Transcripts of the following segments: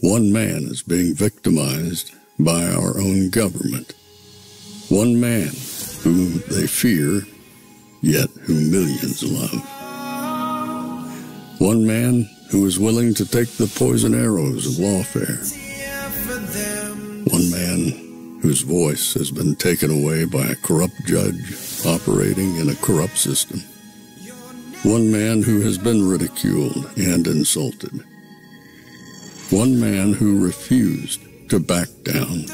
One man is being victimized by our own government. One man whom they fear, yet whom millions love. One man who is willing to take the poison arrows of lawfare. One man whose voice has been taken away by a corrupt judge operating in a corrupt system. One man who has been ridiculed and insulted. One man who refused to back down.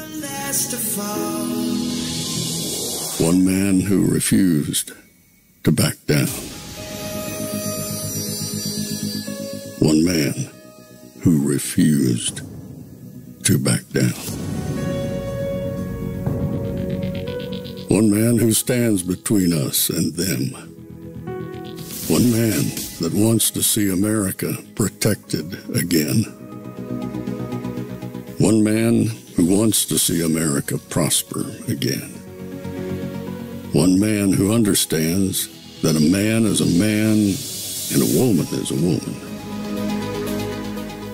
One man who refused to back down. One man who refused to back down. One man who stands between us and them. One man that wants to see America protected again. One man who wants to see America prosper again. One man who understands that a man is a man and a woman is a woman.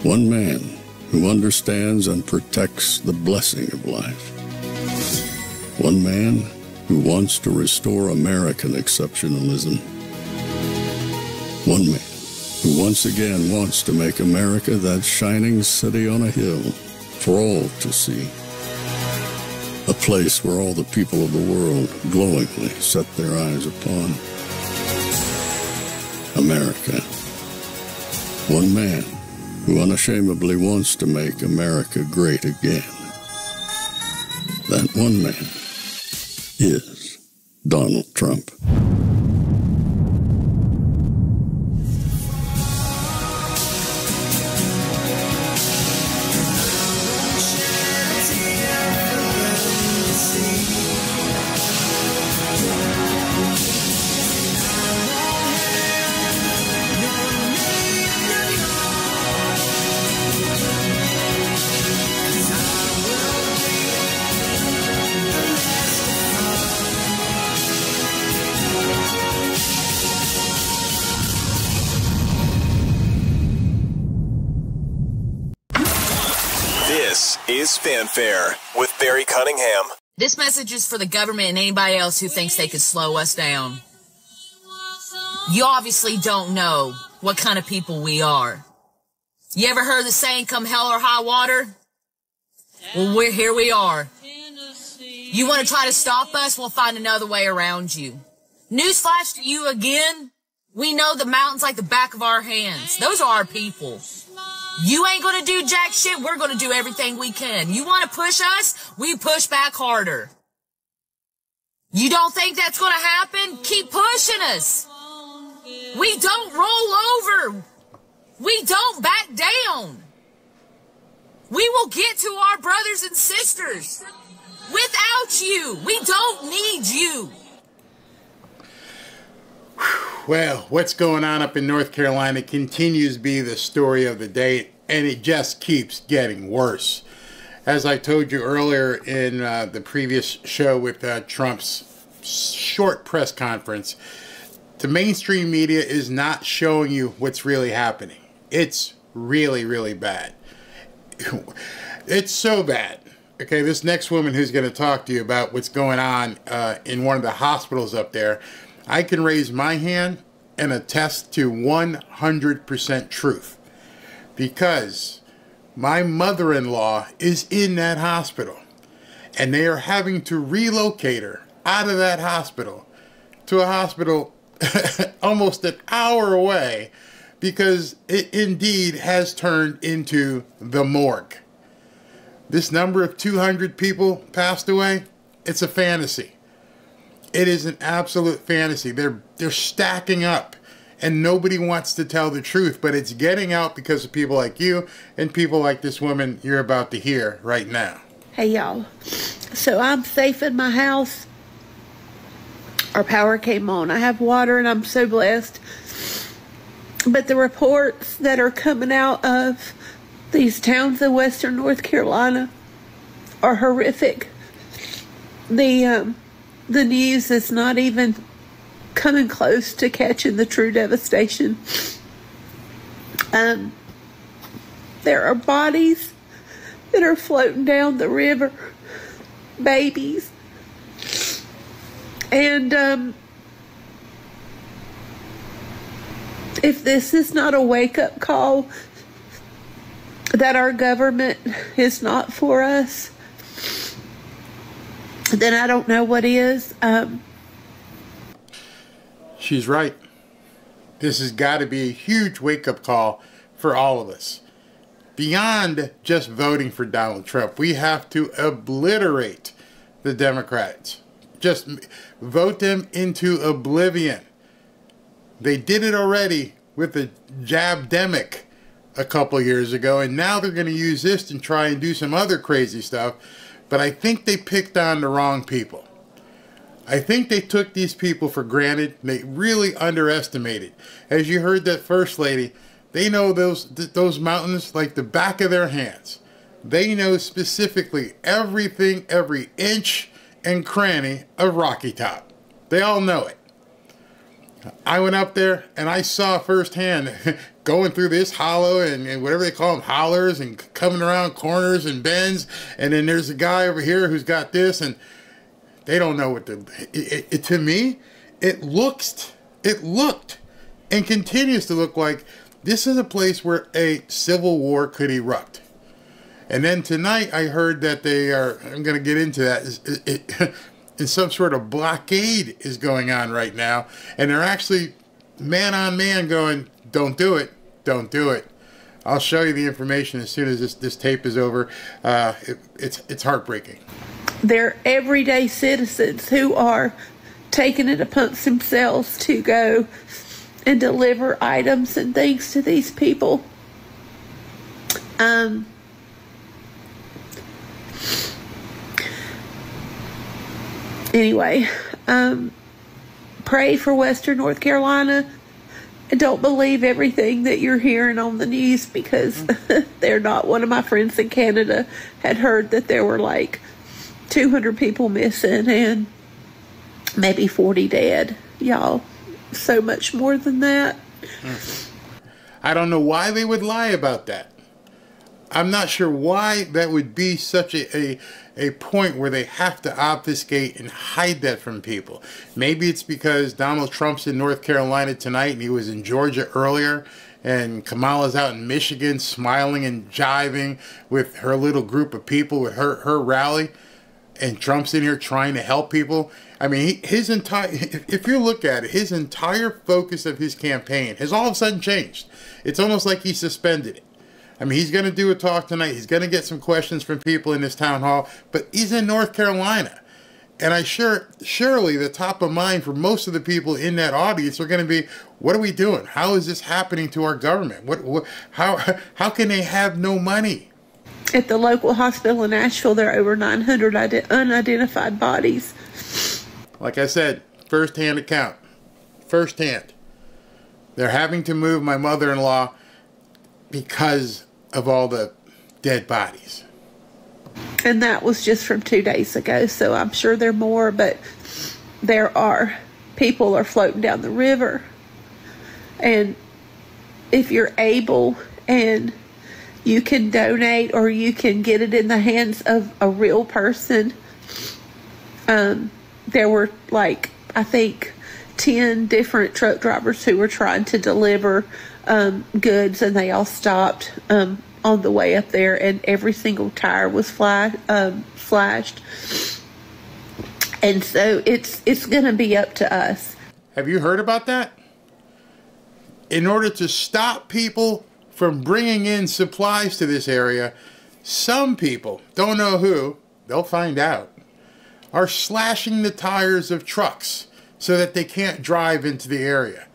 One man who understands and protects the blessing of life. One man who wants to restore American exceptionalism. One man who once again wants to make America that shining city on a hill for all to see. A place where all the people of the world glowingly set their eyes upon. America. One man who unashamedly wants to make America great again. That one man is Donald Trump. Is Fanfare with Barry Cunningham. This message is for the government and anybody else who thinks they could slow us down. You obviously don't know what kind of people we are. You ever heard the saying, come hell or high water? Well, here we are. You want to try to stop us? We'll find another way around you. Newsflash to you again. We know the mountains like the back of our hands. Those are our people. You ain't gonna do jack shit, we're gonna do everything we can. You wanna push us? We push back harder. You don't think that's gonna happen? Keep pushing us. We don't roll over. We don't back down. We will get to our brothers and sisters. Without you, we don't need you. Well, what's going on up in North Carolina continues to be the story of the day, and it just keeps getting worse. As I told you earlier in the previous show with Trump's short press conference, the mainstream media is not showing you what's really happening. It's really, really bad. It's so bad. Okay, this next woman who's going to talk to you about what's going on in one of the hospitals up there, I can raise my hand and attest to 100% truth, because my mother-in-law is in that hospital and they are having to relocate her out of that hospital to a hospital almost an hour away, because it indeed has turned into the morgue. This number of 200 people passed away, it's a fantasy. It is an absolute fantasy. They're stacking up, and nobody wants to tell the truth, but it's getting out because of people like you and people like this woman you're about to hear right now. Hey y'all, so I'm safe in my house. Our power came on. I have water and I'm so blessed. But the reports that are coming out of these towns in western North Carolina are horrific. The news is not even coming close to catching the true devastation. There are bodies that are floating down the river, babies. And if this is not a wake-up call that our government is not for us, then I don't know what is. She's right. This has got to be a huge wake-up call for all of us. Beyond just voting for Donald Trump, we have to obliterate the Democrats. Just vote them into oblivion. They did it already with the jabdemic a couple years ago, and now they're going to use this and try and do some other crazy stuff. But I think they picked on the wrong people. I think they took these people for granted. They really underestimated. As you heard that First Lady, they know those mountains like the back of their hands. They know specifically everything, every inch and cranny of Rocky Top. They all know it. I went up there and I saw firsthand going through this hollow and whatever they call them, hollers, and coming around corners and bends. And then there's a guy over here who's got this, and they don't know what to me, it looked and continues to look like this is a place where a civil war could erupt. And then tonight I heard that they are, I'm going to get into that, some sort of blockade is going on right now. And they're actually man on man going, don't do it, don't do it. I'll show you the information as soon as this tape is over. It's heartbreaking. They're everyday citizens who are taking it upon themselves to go and deliver items and things to these people. Anyway, pray for Western North Carolina. And don't believe everything that you're hearing on the news, because they're not. One of my friends in Canada had heard that there were like 200 people missing and maybe 40 dead. Y'all, so much more than that. I don't know why they would lie about that. I'm not sure why that would be such a point where they have to obfuscate and hide that from people. Maybe it's because Donald Trump's in North Carolina tonight and he was in Georgia earlier, and Kamala's out in Michigan smiling and jiving with her little group of people with her rally, and Trump's in here trying to help people. I mean, his entire, if you look at it, his entire focus of his campaign has all of a sudden changed. It's almost like he suspended it. I mean, he's going to do a talk tonight. He's going to get some questions from people in this town hall, but he's in North Carolina. And surely the top of mind for most of the people in that audience are going to be, what are we doing? How is this happening to our government? How can they have no money? At the local hospital in Nashville, there are over 900 unidentified bodies. Like I said, first-hand account. Firsthand. They're having to move my mother-in-law because of all the dead bodies. And that was just from 2 days ago, so I'm sure there are more, but there are. People are floating down the river. And if you're able and you can donate, or you can get it in the hands of a real person. There were like, I think, 10 different truck drivers who were trying to deliver goods, and they all stopped on the way up there, and every single tire was flashed. And so it's going to be up to us. Have you heard about that? In order to stop people from bringing in supplies to this area, some people, don't know who, they'll find out, are slashing the tires of trucks so that they can't drive into the area.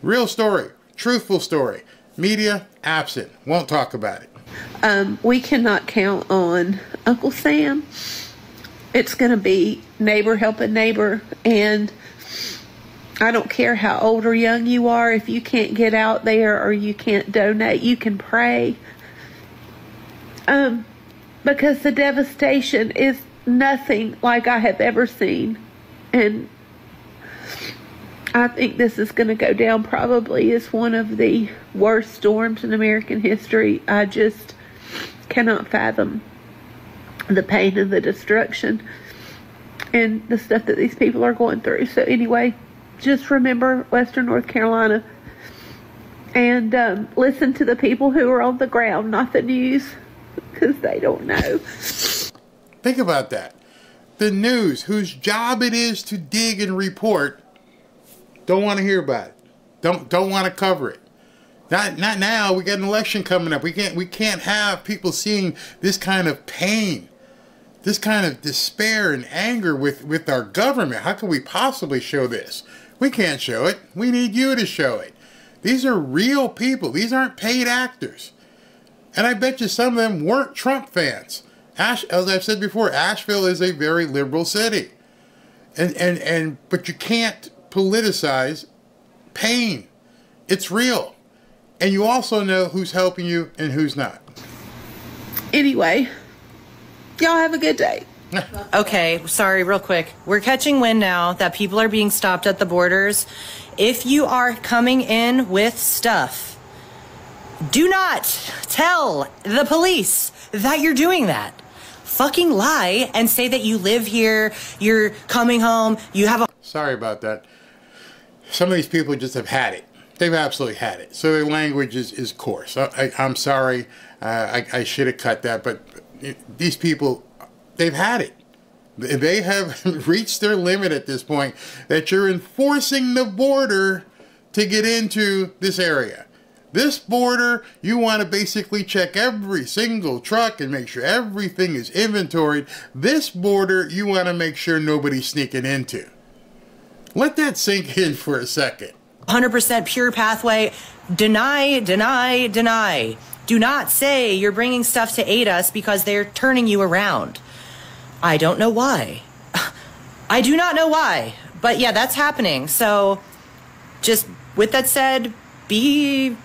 Real story, truthful story. Media, absent, won't talk about it. We cannot count on Uncle Sam. It's going to be neighbor helping neighbor, and I don't care how old or young you are. If you can't get out there or you can't donate, you can pray. Because the devastation is nothing like I have ever seen. And I think this is going to go down probably as one of the worst storms in American history. cannot fathom the pain and the destruction and the stuff that these people are going through. So anyway, just remember Western North Carolina and listen to the people who are on the ground, not the news, because they don't know. Think about that. The news, whose job it is to dig and report, don't want to hear about it. Don't want to cover it. Not now. We got an election coming up. We can't have people seeing this kind of pain, this kind of despair and anger with our government. How can we possibly show this? We can't show it. We need you to show it. These are real people. These aren't paid actors. And I bet you some of them weren't Trump fans. As I've said before, Asheville is a very liberal city. But you can't politicize pain. It's real. And you also know who's helping you and who's not. Anyway, y'all have a good day. Okay, sorry, real quick. We're catching wind now that people are being stopped at the borders. If you are coming in with stuff, do not tell the police that you're doing that. Fucking lie and say that you live here, you're coming home, you have a... Sorry about that. Some of these people just have had it. They've absolutely had it. So their language is coarse. I'm sorry. I should have cut that. But these people, they've had it. They have reached their limit at this point that you're enforcing the border to get into this area. This border, you want to basically check every single truck and make sure everything is inventoried. This border, you want to make sure nobody's sneaking into. Let that sink in for a second. 100% pure pathway. Deny, deny, deny. Do not say you're bringing stuff to aid us because they're turning you around. I don't know why. I do not know why. But yeah, that's happening. So just with that said, be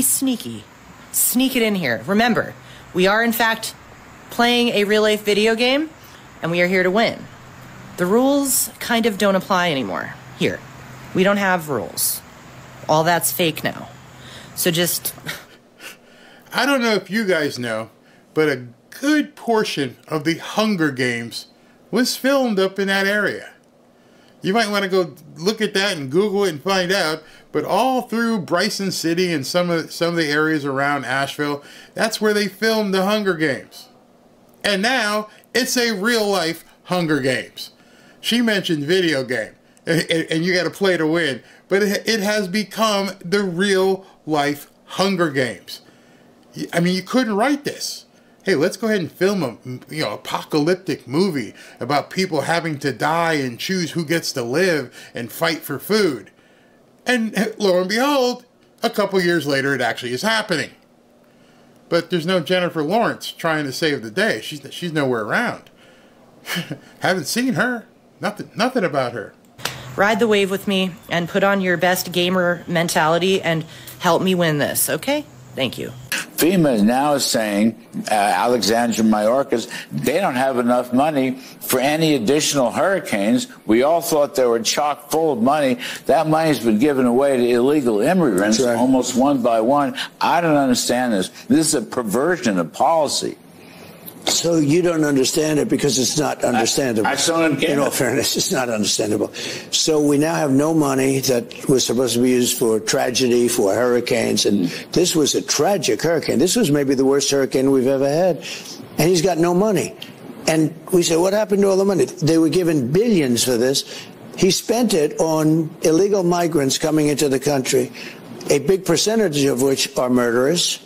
sneaky. Sneak it in here. Remember, we are in fact playing a real life video game and we are here to win. The rules kind of don't apply anymore. Here. We don't have rules. All that's fake now. So just... I don't know if you guys know, but a good portion of the Hunger Games was filmed up in that area. You might want to go look at that and Google it and find out, but all through Bryson City and some of the areas around Asheville, that's where they filmed the Hunger Games. And now it's a real life Hunger Games. She mentioned video game. And you got to play to win. But it has become the real life Hunger Games. I mean, you couldn't write this. Hey, let's go ahead and film a apocalyptic movie about people having to die and choose who gets to live and fight for food. And lo and behold, a couple years later, it actually is happening. But there's no Jennifer Lawrence trying to save the day. She's nowhere around. Haven't seen her. Nothing about her. Ride the wave with me and put on your best gamer mentality and help me win this, okay? Thank you. FEMA now is saying, Alexandria, Mayorkas, they don't have enough money for any additional hurricanes. We all thought they were chock full of money. That money's been given away to illegal immigrants, right, almost one by one. I don't understand this. This is a perversion of policy. So you don't understand it because it's not understandable. I don't get it. In all fairness, it's not understandable. So we now have no money that was supposed to be used for tragedy, for hurricanes, and this was a tragic hurricane. This was maybe the worst hurricane we've ever had, and he's got no money. And we said, what happened to all the money? They were given billions for this. He spent it on illegal migrants coming into the country, a big percentage of which are murderers.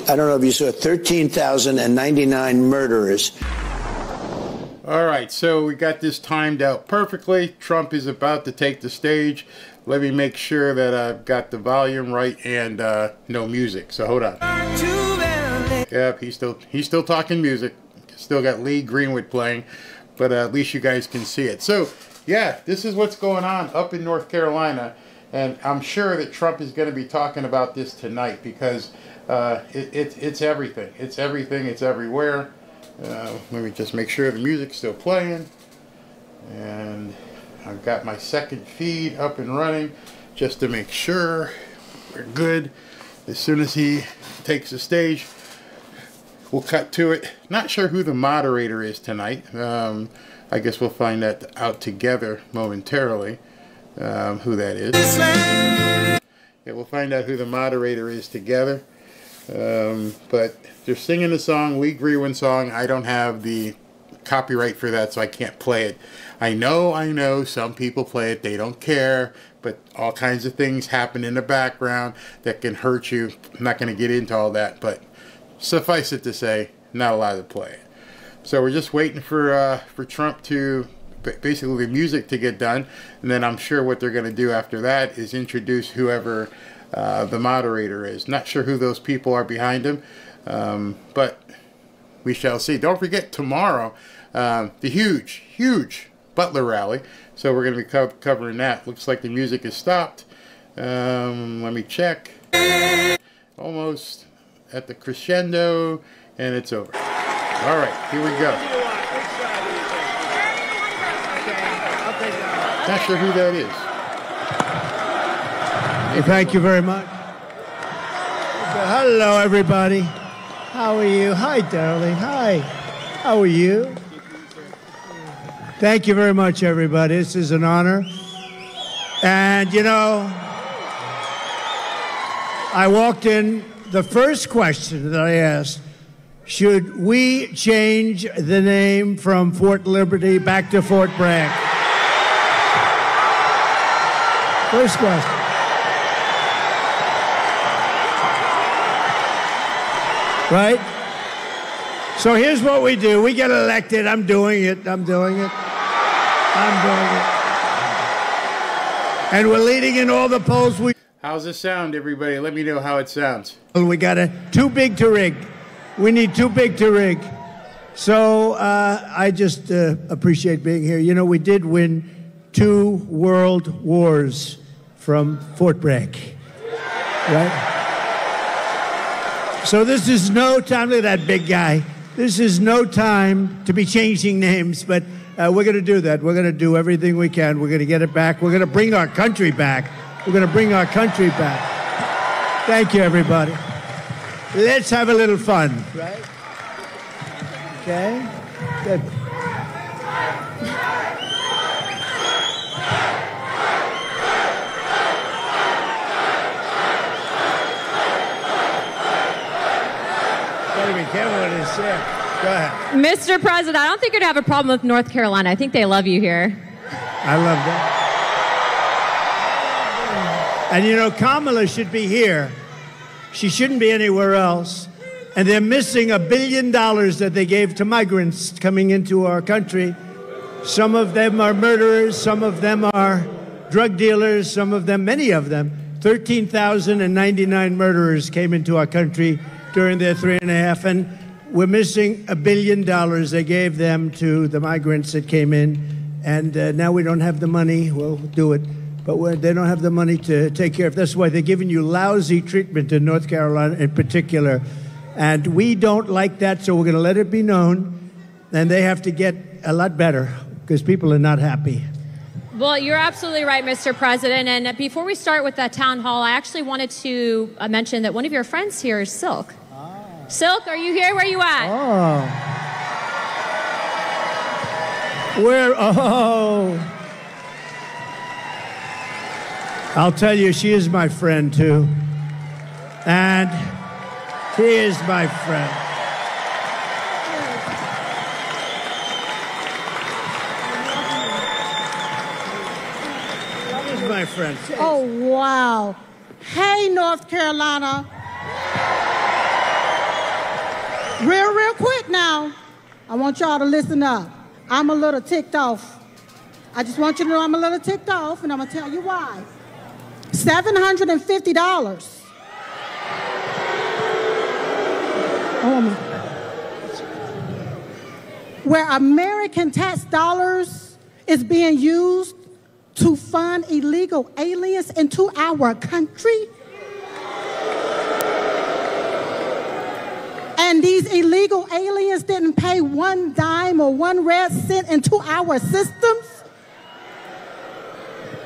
I don't know if you saw 13,099 murderers. All right, so we got this timed out perfectly. Trump is about to take the stage. Let me make sure that I've got the volume right and no music. So hold on. Yep, he's still talking music. Still got Lee Greenwood playing, but at least you guys can see it. So yeah, this is what's going on up in North Carolina, and I'm sure that Trump is going to be talking about this tonight because it's everything. It's everything. It's everywhere. Let me just make sure the music's still playing. And I've got my second feed up and running just to make sure we're good. As soon as he takes the stage, we'll cut to it. Not sure who the moderator is tonight. I guess we'll find that out together momentarily, who that is. Yeah, we'll find out who the moderator is together. But they're singing the song, Lee Greenwood song. I don't have the copyright for that, so I can't play it. I know, some people play it, they don't care, but all kinds of things happen in the background that can hurt you. I'm not going to get into all that, but suffice it to say, not allowed to play it. So we're just waiting for Trump to, basically the music to get done, and then I'm sure what they're going to do after that is introduce whoever the moderator is. Not sure who those people are behind him, but we shall see. Don't forget tomorrow, the huge Butler rally. So we're going to be covering that. Looks like the music is stopped. Let me check. Almost at the crescendo, and it's over. All right, here we go. Not sure who that is. Well, thank you very much. Hello, everybody. How are you? Hi, darling. Hi. How are you? Thank you very much, everybody. This is an honor. And, you know, I walked in, the first question that I asked, should we change the name from Fort Liberty back to Fort Bragg? First question. Right? So here's what we do. We get elected. I'm doing it. And we're leading in all the polls. How's it sound, everybody? Let me know how it sounds. We got too big to rig. We need too big to rig. So I just appreciate being here. You know, we did win 2 world wars from Fort Bragg, right? So this is no time, look at that big guy. This is no time to be changing names, but we're going to do that. We're going to do everything we can. We're going to get it back. We're going to bring our country back. We're going to bring our country back. Thank you, everybody. Let's have a little fun, right? Okay? Good. Go ahead. Mr. President, I don't think you're going to have a problem with North Carolina. I think they love you here. I love that. And you know, Kamala should be here. She shouldn't be anywhere else. And they're missing $1 billion that they gave to migrants coming into our country. Some of them are murderers. Some of them are drug dealers. Some of them, many of them, 13,099 murderers came into our country during their 3.5, and we're missing $1 billion they gave them to the migrants that came in, and now we don't have the money. We'll do it, but they don't have the money to take care of. That's why they're giving you lousy treatment in North Carolina in particular, and we don't like that, so we're going to let it be known, and they have to get a lot better because people are not happy. Well, you're absolutely right, Mr. President. And before we start with that town hall, I actually wanted to mention that one of your friends here is Silk. Silk, are you here? Where are you at? Oh. Where? Oh. I'll tell you, she is my friend, too. And she is my friend. She is my friend. Oh, wow. Hey, North Carolina. Real quick now, I want y'all to listen up. I'm a little ticked off. I just want you to know I'm a little ticked off, and I'm going to tell you why. $750. Oh, my. Where American tax dollars is being used to fund illegal aliens into our country. And these illegal aliens didn't pay one dime or one red cent into our systems.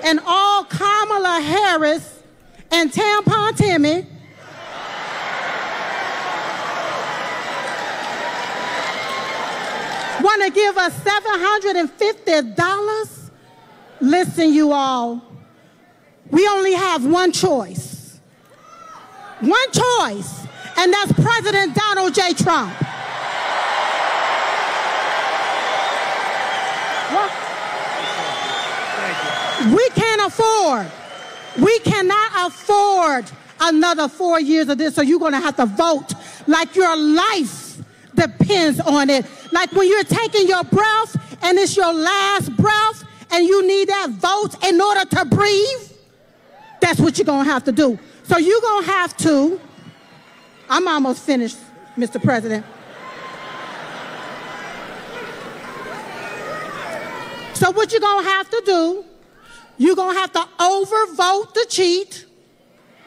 And all Kamala Harris and Tampon Timmy to give us $750? Listen, you all, we only have one choice. One choice, and that's President Donald J. Trump. We cannot afford another 4 years of this, so you're going to have to vote like your life depends on it. Like when you're taking your breath and it's your last breath and you need that vote in order to breathe, that's what you're going to have to do. So you're going to have to, I'm almost finished, Mr. President. So what you're going to have to do, you're going to have to overvote the cheat.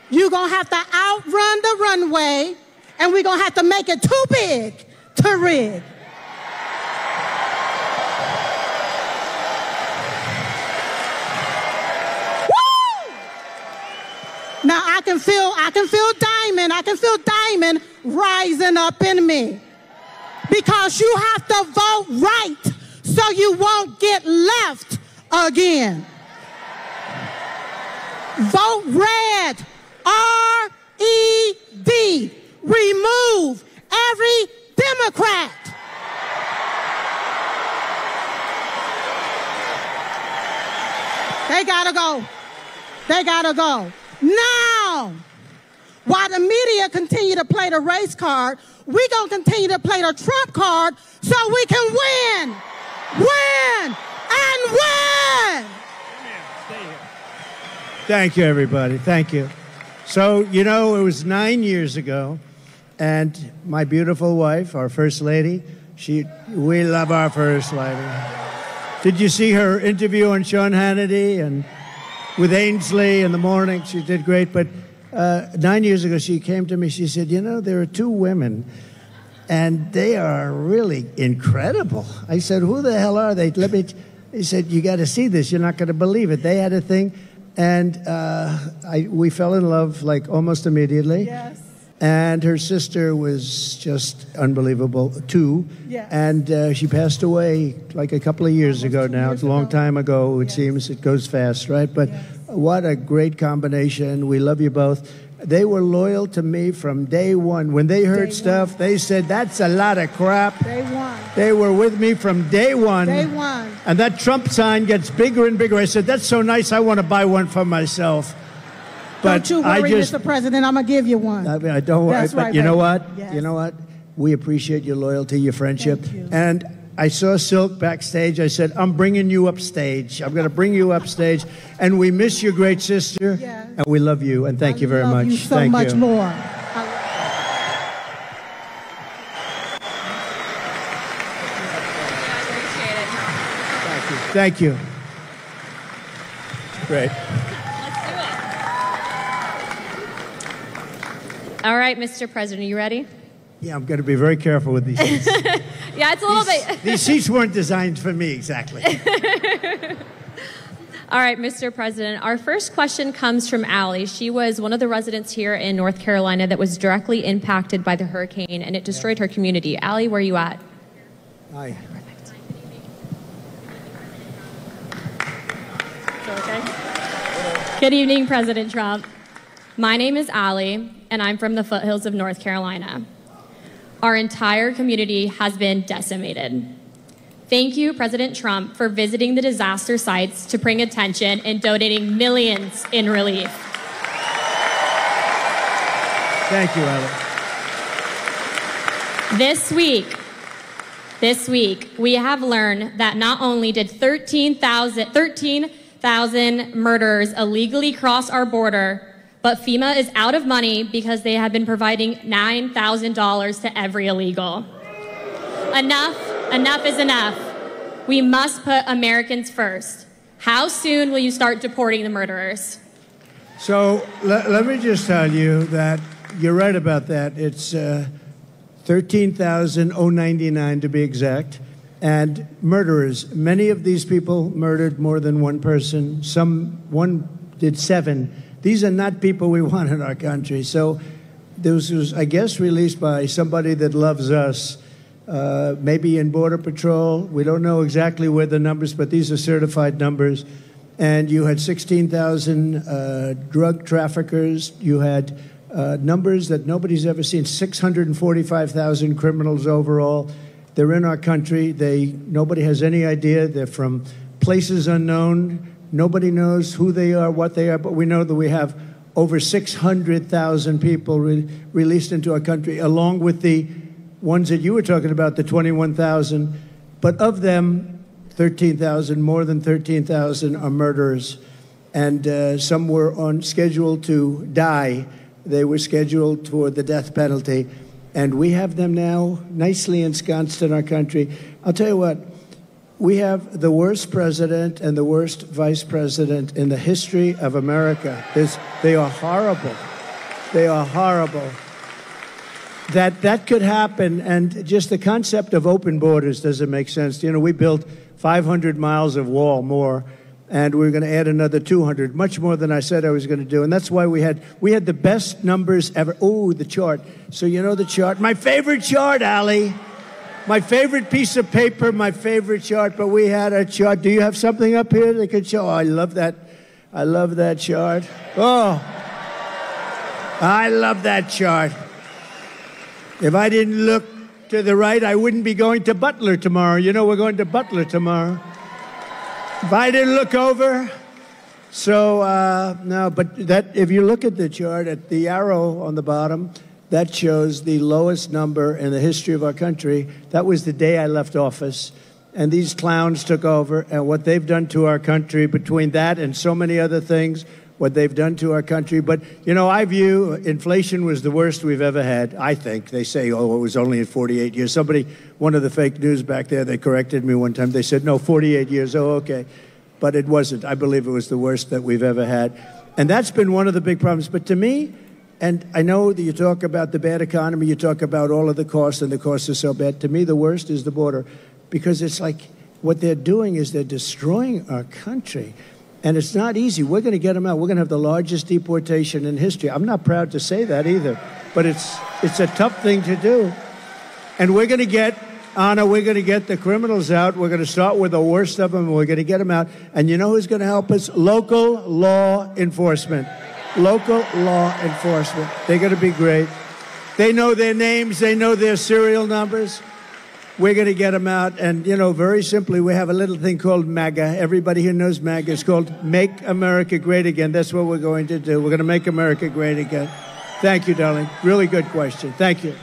You're going to have to outrun the runway. And we're going to have to make it too big to rig. Woo! Now I can feel Diamond rising up in me. Because you have to vote right so you won't get left again. Vote red, R-E-D. Remove every Democrat. They gotta go. They gotta go. Now, while the media continue to play the race card, we gonna continue to play the Trump card so we can win, win, and win. Thank you, everybody. Thank you. So, you know, it was 9 years ago, and my beautiful wife, our First Lady, we love our First Lady. Did you see her interview on Sean Hannity and with Ainsley in the morning? She did great. But 9 years ago, she came to me. She said, you know, there are two women, and they are really incredible. I said, who the hell are they? He said, you got to see this. You're not going to believe it. They had a thing. And we fell in love like almost immediately. Yes. And her sister was just unbelievable too. Yes. And she passed away like a couple of years ago now. It's a long time ago. It seems it goes fast, right? But what a great combination. We love you both. They were loyal to me from day one. When they heard stuff, they said, that's a lot of crap. Day one. They were with me from day one. Day one. And that Trump sign gets bigger and bigger. I said, that's so nice, I want to buy one for myself. But don't you worry, Mr. President, I'm going to give you one. I mean, I don't worry, That's but right, you know baby. what? Yes. You know what? We appreciate your loyalty, your friendship. Thank you. And I saw Silk backstage. I said, I'm bringing you upstage. I'm going to bring you upstage. And we miss your great sister. Yes. And we love you. And thank you very much. I love you so thank much you. more. Thank you. Great. All right, Mr. President, are you ready? Yeah, I'm going to be very careful with these seats. Yeah, it's a little bit. These seats weren't designed for me, exactly. All right, Mr. President, our first question comes from Allie. She was one of the residents here in North Carolina that was directly impacted by the hurricane, and it destroyed her community. Allie, where are you at? Hi. Okay. Good evening, President Trump. My name is Allie, and I'm from the foothills of North Carolina. Our entire community has been decimated. Thank you, President Trump, for visiting the disaster sites to bring attention and donating millions in relief. Thank you, Allie. This week, we have learned that not only did 13,000 murderers illegally cross our border, but FEMA is out of money because they have been providing $9,000 to every illegal. Enough is enough. We must put Americans first. How soon will you start deporting the murderers? So let me just tell you that you're right about that. It's 13,099 to be exact. And murderers, many of these people murdered more than one person. One did 7. These are not people we want in our country. So this was, I guess, released by somebody that loves us. maybe in Border Patrol. We don't know exactly where the numbers, but these are certified numbers. And you had 16,000 drug traffickers. You had numbers that nobody's ever seen, 645,000 criminals overall. They're in our country. Nobody has any idea. They're from places unknown. Nobody knows who they are, what they are, but we know that we have over 600,000 people released into our country, along with the ones that you were talking about, the 21,000. But of them, 13,000, more than 13,000 are murderers. And some were on schedule to die. They were scheduled for the death penalty. And we have them now nicely ensconced in our country. I'll tell you what, we have the worst president and the worst vice president in the history of America. They are horrible. They are horrible. That could happen, and just the concept of open borders doesn't make sense. You know, we built 500 miles of wall more, and we're going to add another 200, much more than I said I was going to do. And that's why we had the best numbers ever. Oh, the chart. So you know the chart. My favorite chart, Allie. My favorite piece of paper, my favorite chart. But we had a chart. Do you have something up here that could show? Oh, I love that. I love that chart. Oh, I love that chart. If I didn't look to the right, I wouldn't be going to Butler tomorrow. You know, we're going to Butler tomorrow. If I didn't look over. So, no, but that, if you look at the chart, at the arrow on the bottom, that shows the lowest number in the history of our country. That was the day I left office. And these clowns took over. And what they've done to our country, between that and so many other things, what they've done to our country. But, you know, I view inflation was the worst we've ever had, I think. They say, oh, it was only in 48 years. One of the fake news back there, they corrected me one time. They said, no, 48 years. Oh, okay. But it wasn't. I believe it was the worst that we've ever had. And that's been one of the big problems. But to me, and I know that you talk about the bad economy, you talk about all of the costs, and the costs are so bad. To me, the worst is the border. Because it's like what they're doing is they're destroying our country. And it's not easy. We're going to get them out. We're going to have the largest deportation in history. I'm not proud to say that either, but it's a tough thing to do. And we're going to get, Anna, we're going to get the criminals out. We're going to start with the worst of them, and we're going to get them out. And you know who's going to help us? Local law enforcement. Local law enforcement. They're going to be great. They know their names. They know their serial numbers. We're going to get them out. And, you know, very simply, we have a little thing called MAGA. Everybody here knows MAGA. It's called Make America Great Again. That's what we're going to do. We're going to make America great again. Thank you, darling. Really good question. Thank you.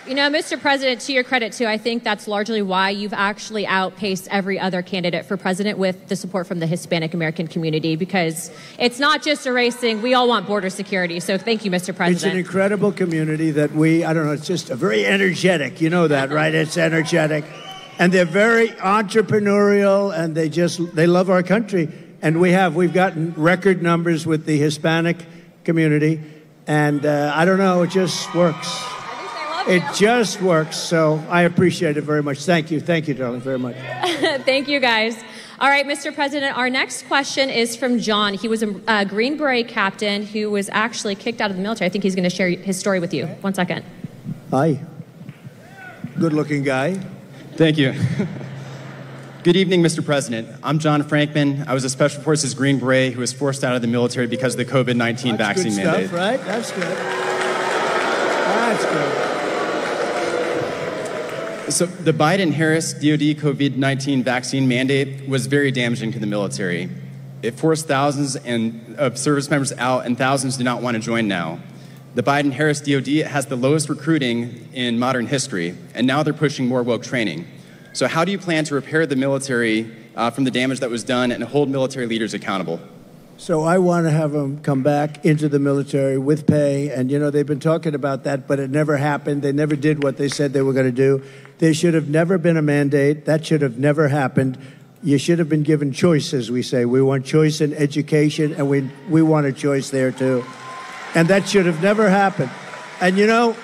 You know, Mr. President, to your credit, too, I think that's largely why you've actually outpaced every other candidate for president with the support from the Hispanic American community, because it's not just a race thing. We all want border security. So thank you, Mr. President. It's an incredible community that I don't know, it's just a very energetic. You know that, right? It's energetic. And they're very entrepreneurial, and they love our country. And we've gotten record numbers with the Hispanic community. And I don't know, it just works. It just works, so I appreciate it very much. Thank you, darling, very much. Thank you, guys. All right, Mr. President, our next question is from John. He was a Green Beret captain who was actually kicked out of the military. I think he's going to share his story with you. 1 second. Hi. Good-looking guy. Thank you. Good evening, Mr. President. I'm John Frankman. I was a Special Forces Green Beret who was forced out of the military because of the COVID-19 vaccine mandate. That's good stuff, right? That's good. That's good. So the Biden-Harris DoD COVID-19 vaccine mandate was very damaging to the military. It forced thousands of service members out, and thousands do not want to join now. The Biden-Harris DoD has the lowest recruiting in modern history, and now they're pushing more woke training. So how do you plan to repair the military from the damage that was done and hold military leaders accountable? So I want to have them come back into the military with pay. And, you know, they've been talking about that, but it never happened. They never did what they said they were going to do. There should have never been a mandate. That should have never happened. You should have been given choice, as we say. We want choice in education, and we want a choice there, too. And that should have never happened. And, you know,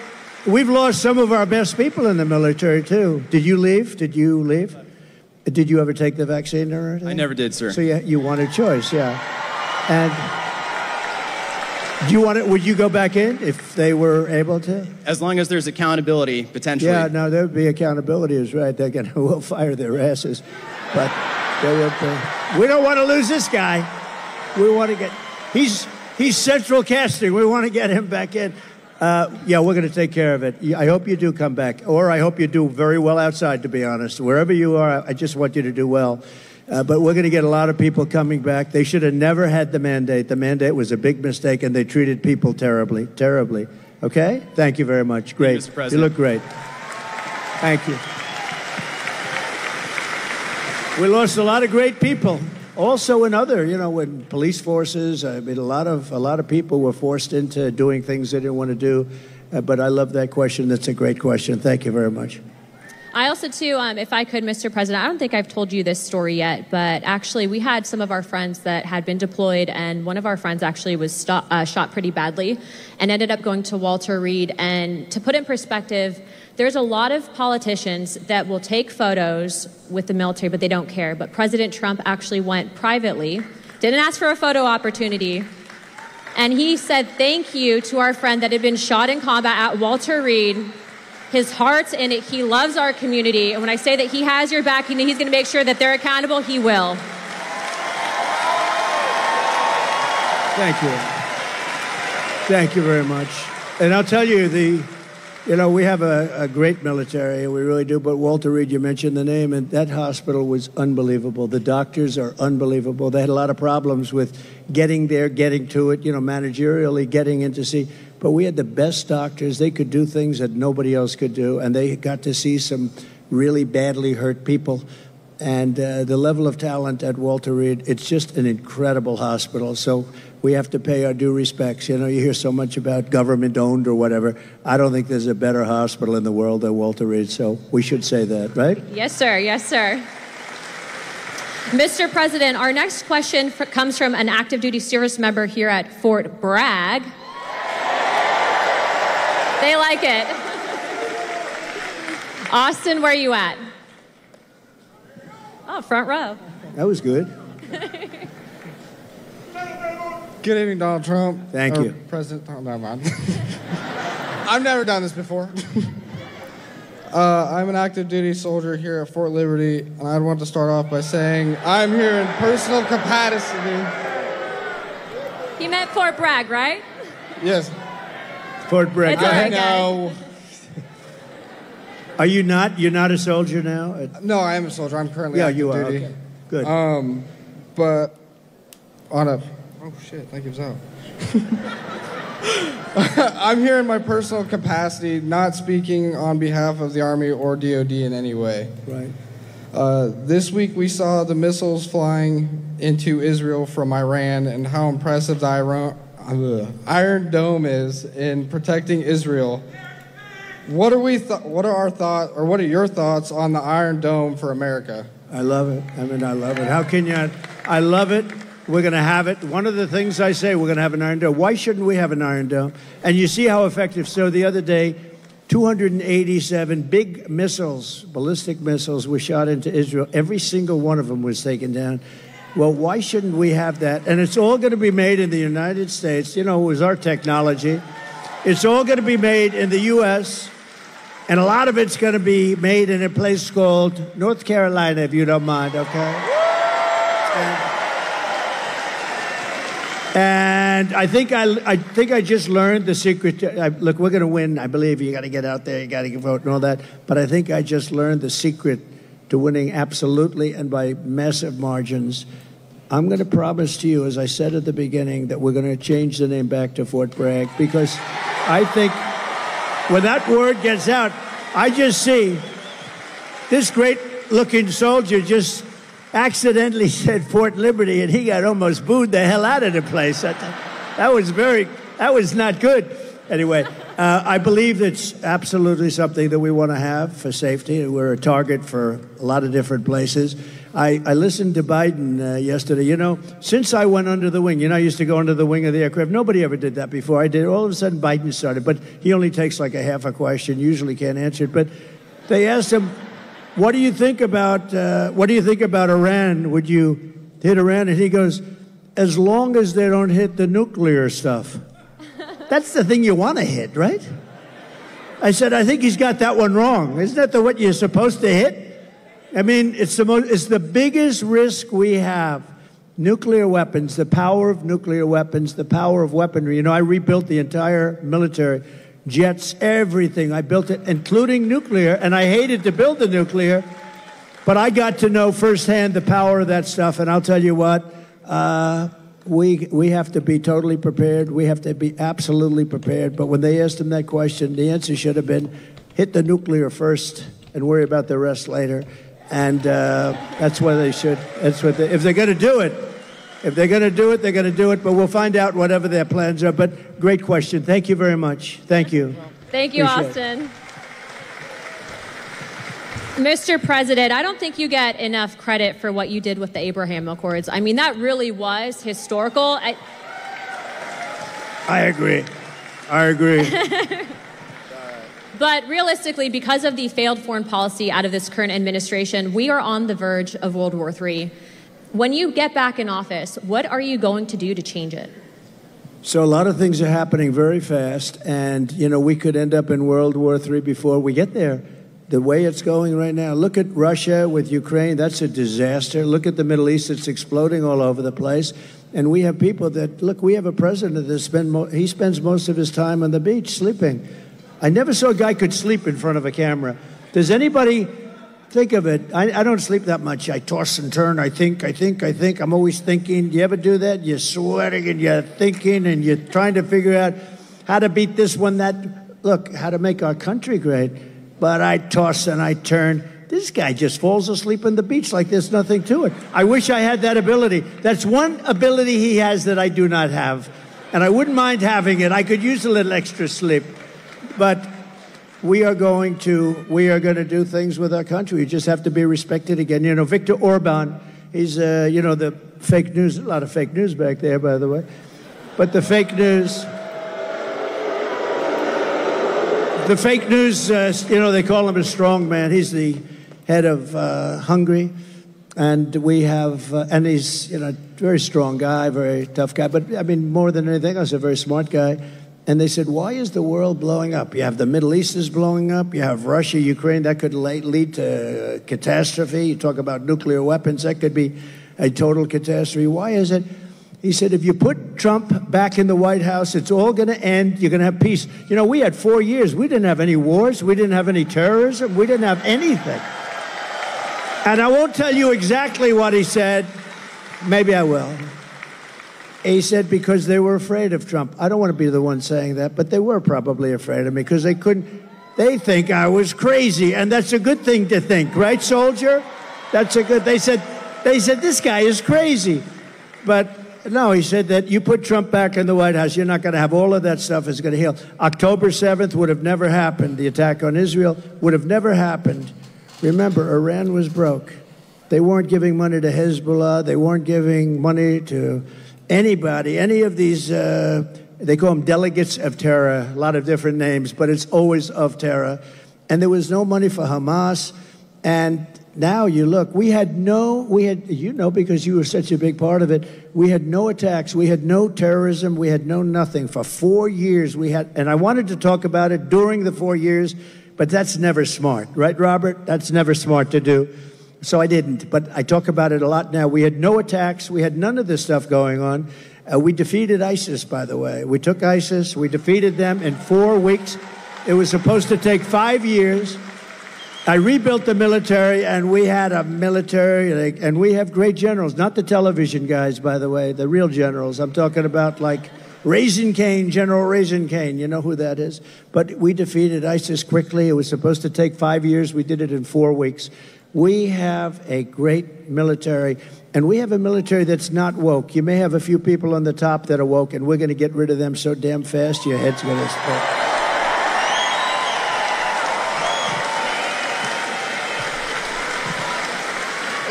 we've lost some of our best people in the military, too. Did you leave? Did you leave? Did you ever take the vaccine or anything? I never did, sir. So you want a choice, yeah. And Do you want it? Would you go back in if they were able to? As long as there's accountability, potentially. Yeah, no, there would be accountability, is right. They're going to will fire their asses. But they would, we don't want to lose this guy. We want to get, he's central casting. We want to get him back in. Yeah, we're going to take care of it. I hope you do come back. Or I hope you do very well outside, to be honest. Wherever you are, I just want you to do well. But we're going to get a lot of people coming back. They should have never had the mandate. The mandate was a big mistake, and they treated people terribly, terribly. Okay? Thank you very much. Great. Mr. President. You look great. Thank you. We lost a lot of great people. Also in other, in police forces, I mean, a lot of people were forced into doing things they didn't want to do. But I love that question. That's a great question. Thank you very much. I also, too, if I could, Mr. President, I don't think I've told you this story yet, but actually we had some of our friends that had been deployed, and one of our friends actually was shot pretty badly and ended up going to Walter Reed. And to put in perspective, there's a lot of politicians that will take photos with the military, but they don't care. But President Trump actually went privately, didn't ask for a photo opportunity, and he said thank you to our friend that had been shot in combat at Walter Reed. His heart's in it. He loves our community. And when I say that he has your back and he's going to make sure that they're accountable, he will. Thank you. Thank you very much. And I'll tell you, we have a great military, we really do, but Walter Reed, you mentioned the name, and that hospital was unbelievable. The doctors are unbelievable. They had a lot of problems with getting there, getting to it, managerially getting in to see. But we had the best doctors. They could do things that nobody else could do, and they got to see some really badly hurt people. And the level of talent at Walter Reed, it's just an incredible hospital. So we have to pay our due respects. You hear so much about government-owned or whatever. I don't think there's a better hospital in the world than Walter Reed, so we should say that, right? Yes, sir. Yes, sir. Mr. President, our next question comes from an active duty service member here at Fort Bragg. They like it. Austin, where are you at? Oh, front row. That was good. Good evening, Donald Trump. Thank you. President, never mind. I've never done this before. I'm an active duty soldier here at Fort Liberty, and I'd want to start off by saying I'm here in personal capacity. He meant Fort Bragg, right? Yes. Fort Bragg. I know. Are you not? You're not a soldier now? No, I am a soldier. I'm currently active you are. duty. Okay. Good. But on a... Oh, shit. That gives out. I'm here in my personal capacity, not speaking on behalf of the Army or DOD in any way. Right. This week we saw the missiles flying into Israel from Iran and how impressive the Iron Dome is in protecting Israel. What are your thoughts on the Iron Dome for America? I love it. I love it. How can you? I love it. We're going to have it. One of the things I say, we're going to have an Iron Dome. Why shouldn't we have an Iron Dome? And you see how effective. So the other day, 287 big missiles, ballistic missiles, were shot into Israel. Every single one of them was taken down. Well, why shouldn't we have that? And it's all going to be made in the United States. It was our technology. It's all going to be made in the U.S., and a lot of it's going to be made in a place called North Carolina, if you don't mind, okay? And I think I just learned the secret. Look, we're going to win. I believe you got to get out there, you got to vote and all that. But I think I just learned the secret to winning absolutely and by massive margins. I'm going to promise to you, as I said at the beginning, that we're going to change the name back to Fort Bragg, because I think when that word gets out, I just see this great-looking soldier just accidentally said Fort Liberty, and he got almost booed the hell out of the place. That was not good. Anyway, I believe it's absolutely something that we want to have for safety. We're a target for a lot of different places. I listened to Biden yesterday. Since I went under the wing, I used to go under the wing of the aircraft. Nobody ever did that before. I did. All of a sudden, Biden started, but he only takes like a half a question, usually can't answer it. But they asked him, what do you think about Iran? Would you hit Iran? And he goes, as long as they don't hit the nuclear stuff. That's the thing you want to hit, right? I said, I think he's got that one wrong. Isn't that what you're supposed to hit? I mean, it's the biggest risk we have. Nuclear weapons, the power of nuclear weapons, the power of weaponry. You know, I rebuilt the entire military, jets, everything. I built it, including nuclear, and I hated to build the nuclear, but I got to know firsthand the power of that stuff, and I'll tell you what, we have to be totally prepared. We have to be absolutely prepared. But when they asked him that question, the answer should have been, hit the nuclear first and worry about the rest later. And that's what they should. That's what if they're going to do it. If they're going to do it, they're going to do it. But we'll find out whatever their plans are. But great question. Thank you very much. Thank you. Thank you, Appreciate Austin. Mr. President, I don't think you get enough credit for what you did with the Abraham Accords. I mean, that really was historical. I agree. I agree. But realistically, because of the failed foreign policy out of this current administration, we are on the verge of World War III. When you get back in office, what are you going to do to change it? So a lot of things are happening very fast, and, you know, we could end up in World War III before we get there. The way it's going right now, look at Russia with Ukraine, that's a disaster. Look at the Middle East, it's exploding all over the place. And we have people that, look, we have a president that he spends most of his time on the beach sleeping. I never saw a guy could sleep in front of a camera. Does anybody think of it? I don't sleep that much. I toss and turn, I think. I'm always thinking. Do you ever do that? You're sweating and you're thinking and you're trying to figure out how to beat this one, that. Look, how to make our country great. But I toss and I turn. This guy just falls asleep on the beach like there's nothing to it. I wish I had that ability. That's one ability he has that I do not have. And I wouldn't mind having it. I could use a little extra sleep. But we are going to do things with our country. We just have to be respected again. You know, Viktor Orban, he's, you know, the fake news, a lot of fake news back there, by the way. But the fake news, you know, they call him a strong man. He's the head of Hungary. And we have, and he's, you know, very strong guy, very tough guy. But, I mean, more than anything else, a very smart guy. And they said, why is the world blowing up? You have the Middle East is blowing up. You have Russia, Ukraine. That could lead to catastrophe. You talk about nuclear weapons. That could be a total catastrophe. Why is it? He said, if you put Trump back in the White House, it's all going to end. You're going to have peace. You know, we had 4 years. We didn't have any wars. We didn't have any terrorism. We didn't have anything. And I won't tell you exactly what he said. Maybe I will. He said because they were afraid of Trump. I don't want to be the one saying that, but they were probably afraid of me because they think I was crazy. And that's a good thing to think, right, soldier? That's a good, they said, this guy is crazy. But no, he said that you put Trump back in the White House, you're not going to have all of that stuff is going to heal. October 7th would have never happened. The attack on Israel would have never happened. Remember, Iran was broke. They weren't giving money to Hezbollah. They weren't giving money to anybody, any of these, they call them delegates of terror, a lot of different names, but it's always of terror. And there was no money for Hamas. And now you look, you know, because you were such a big part of it, we had no attacks, we had no terrorism, we had no nothing. For 4 years we had, and I wanted to talk about it during the 4 years, but that's never smart, right, Robert? That's never smart to do. So I didn't, but I talk about it a lot now. We had no attacks. We had none of this stuff going on. We defeated ISIS, by the way. We took ISIS. We defeated them in 4 weeks. It was supposed to take 5 years. I rebuilt the military, and we had a military, and we have great generals, not the television guys, by the way, the real generals. I'm talking about like Raisin Cane, General Raisin Cane. You know who that is? But we defeated ISIS quickly. It was supposed to take 5 years. We did it in 4 weeks. We have a great military, and we have a military that's not woke. You may have a few people on the top that are woke, and we're going to get rid of them so damn fast your head's going to split.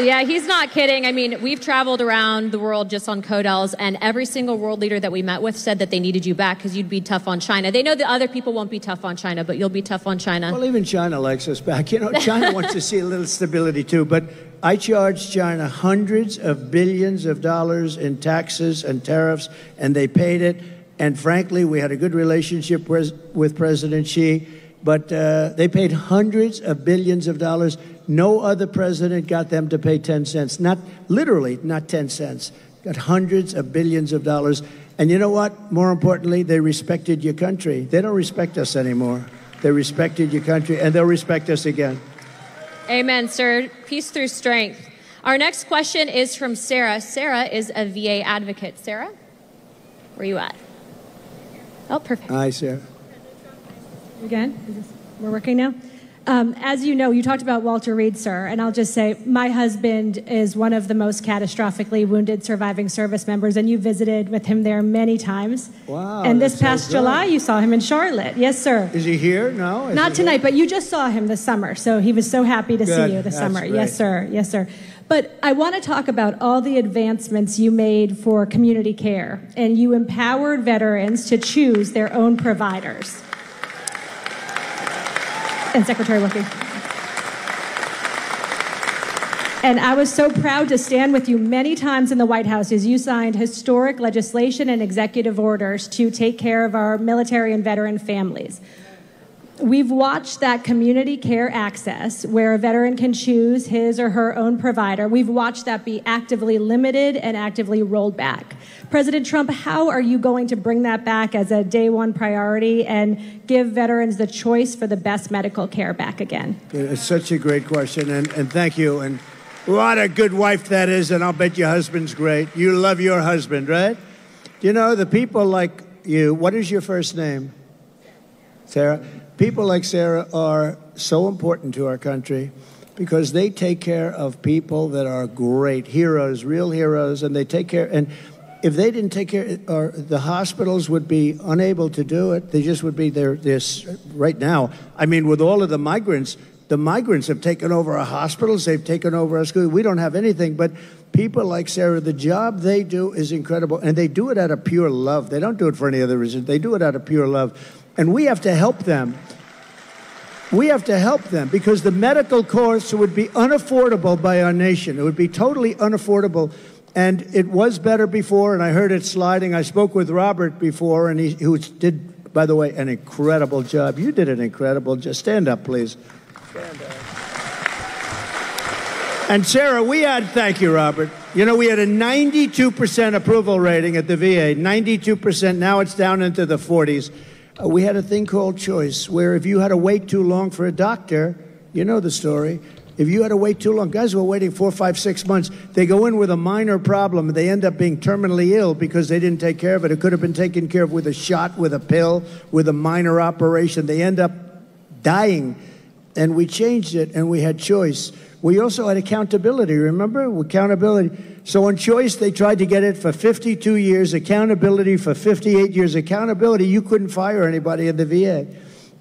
Yeah, he's not kidding. I mean, we've traveled around the world just on Codels, and every single world leader that we met with said that they needed you back because you'd be tough on China. They know that other people won't be tough on China, but you'll be tough on China. Well, even China likes us back. You know, China wants to see a little stability, too. But I charged China hundreds of billions of dollars in taxes and tariffs, and they paid it. And frankly, we had a good relationship with President Xi, but they paid hundreds of billions of dollars. No other president got them to pay 10 cents. Not literally, not 10 cents. Got hundreds of billions of dollars. And you know what? More importantly, they respected your country. They don't respect us anymore. They respected your country, and they'll respect us again. Amen, sir. Peace through strength. Our next question is from Sarah. Sarah is a VA advocate. Sarah, where are you at? Oh, perfect. Hi, Sarah. Again, we're working now. As you know, you talked about Walter Reed, sir, and I'll just say my husband is one of the most catastrophically wounded surviving service members, and you visited with him there many times. Wow. And this past July, you saw him in Charlotte. Yes, sir. Is he here? No? Not tonight, but you just saw him this summer, so he was so happy to see you this summer. Great. Yes, sir. Yes, sir. But I want to talk about all the advancements you made for community care, and you empowered veterans to choose their own providers. And Secretary Wilkie. And I was so proud to stand with you many times in the White House as you signed historic legislation and executive orders to take care of our military and veteran families. We've watched that community care access where a veteran can choose his or her own provider. We've watched that be actively limited and actively rolled back. President Trump, how are you going to bring that back as a day one priority and give veterans the choice for the best medical care back again? It's such a great question, and thank you. And what a good wife that is, and I'll bet your husband's great. You love your husband, right? You know, the people like you, what is your first name? Sarah? People like Sarah are so important to our country because they take care of people that are great heroes, real heroes, and they take care. And if they didn't take care, or the hospitals would be unable to do it. They just would be there. This right now. I mean, with all of the migrants have taken over our hospitals. They've taken over our schools. We don't have anything, but people like Sarah, the job they do is incredible, and they do it out of pure love. They don't do it for any other reason. They do it out of pure love. And we have to help them. We have to help them because the medical costs would be unaffordable by our nation. It would be totally unaffordable. And it was better before, and I heard it sliding. I spoke with Robert before, and who did, by the way, an incredible job. You did an incredible job. Stand up, please. Stand up. And Sarah, thank you, Robert. You know, we had a 92% approval rating at the VA, 92%. Now it's down into the 40s. We had a thing called choice, where if you had to wait too long for a doctor, you know the story. If you had to wait too long, guys were waiting 4, 5, 6 months. They go in with a minor problem. They end up being terminally ill because they didn't take care of it. It could have been taken care of with a shot, with a pill, with a minor operation. They end up dying. And we changed it, and we had choice. We also had accountability, remember? Accountability. So on choice, they tried to get it for 52 years, accountability for 58 years. Accountability, you couldn't fire anybody in the VA.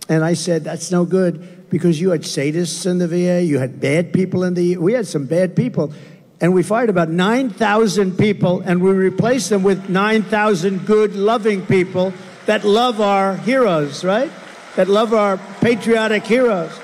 And I said, that's no good, because you had sadists in the VA, you had bad people we had some bad people. And we fired about 9,000 people, and we replaced them with 9,000 good, loving people that love our heroes, right? That love our patriotic heroes.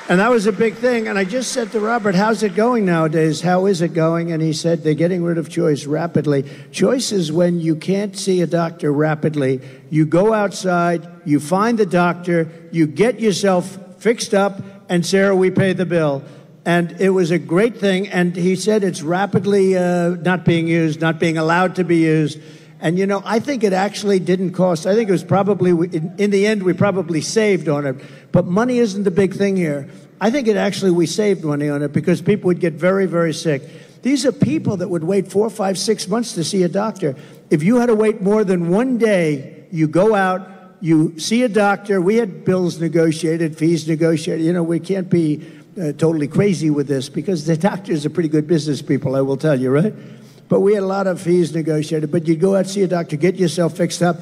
And that was a big thing. And I just said to Robert, how's it going nowadays? How is it going? And he said, they're getting rid of choice rapidly. Choice is when you can't see a doctor rapidly. You go outside, you find the doctor, you get yourself fixed up, and Sarah, we pay the bill. And it was a great thing. And he said it's rapidly not being used, not being allowed to be used. And, you know, I think it actually didn't cost. I think it was probably, in the end, we probably saved on it. But money isn't the big thing here. I think we saved money on it because people would get very, very sick. These are people that would wait 4, 5, 6 months to see a doctor. If you had to wait more than 1 day, you go out, you see a doctor. We had bills negotiated, fees negotiated. You know, we can't be totally crazy with this because the doctors are pretty good business people, I will tell you, right? But we had a lot of fees negotiated. But you'd go out, see a doctor, get yourself fixed up,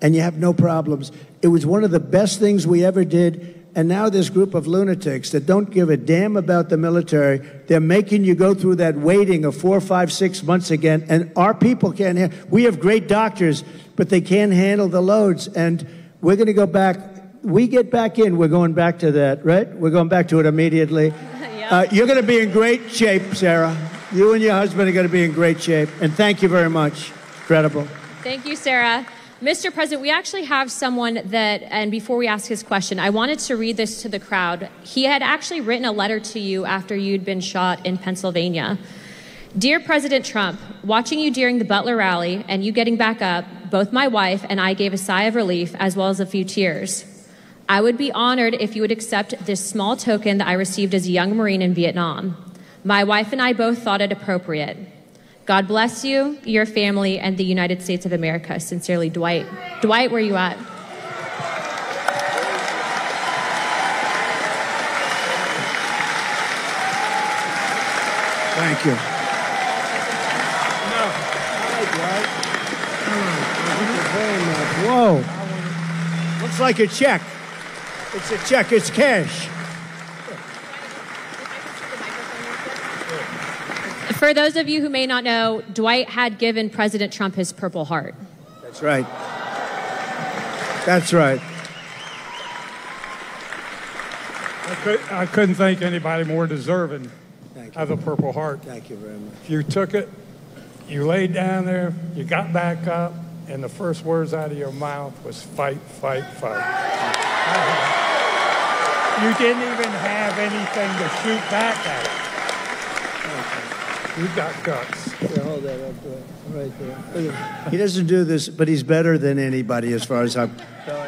and you have no problems. It was one of the best things we ever did. And now this group of lunatics that don't give a damn about the military, they're making you go through that waiting of 4, 5, 6 months again. And our people can't we have great doctors, but they can't handle the loads. And we're going to go back. We get back in, we're going back to that, right? We're going back to it immediately. Yep. You're going to be in great shape, Sarah. You and your husband are going to be in great shape. And thank you very much. Incredible. Thank you, Sarah. Mr. President, we actually have someone that, and before we ask his question, I wanted to read this to the crowd. He had actually written a letter to you after you'd been shot in Pennsylvania. Dear President Trump, watching you during the Butler rally and you getting back up, both my wife and I gave a sigh of relief as well as a few tears. I would be honored if you would accept this small token that I received as a young Marine in Vietnam. My wife and I both thought it appropriate. God bless you, your family, and the United States of America. Sincerely, Dwight. Dwight, where are you at? Thank you. Whoa. Looks like a check. It's a check. It's cash. For those of you who may not know, Dwight had given President Trump his Purple Heart. That's right. That's right. I couldn't think anybody more deserving of a Purple Heart. Thank you very much. You took it, you laid down there, you got back up, and the first words out of your mouth was fight, fight, fight. You didn't even have anything to shoot back at it. You got guts. Yeah, hold that up there. Right there. He doesn't do this, but he's better than anybody as far as I'm...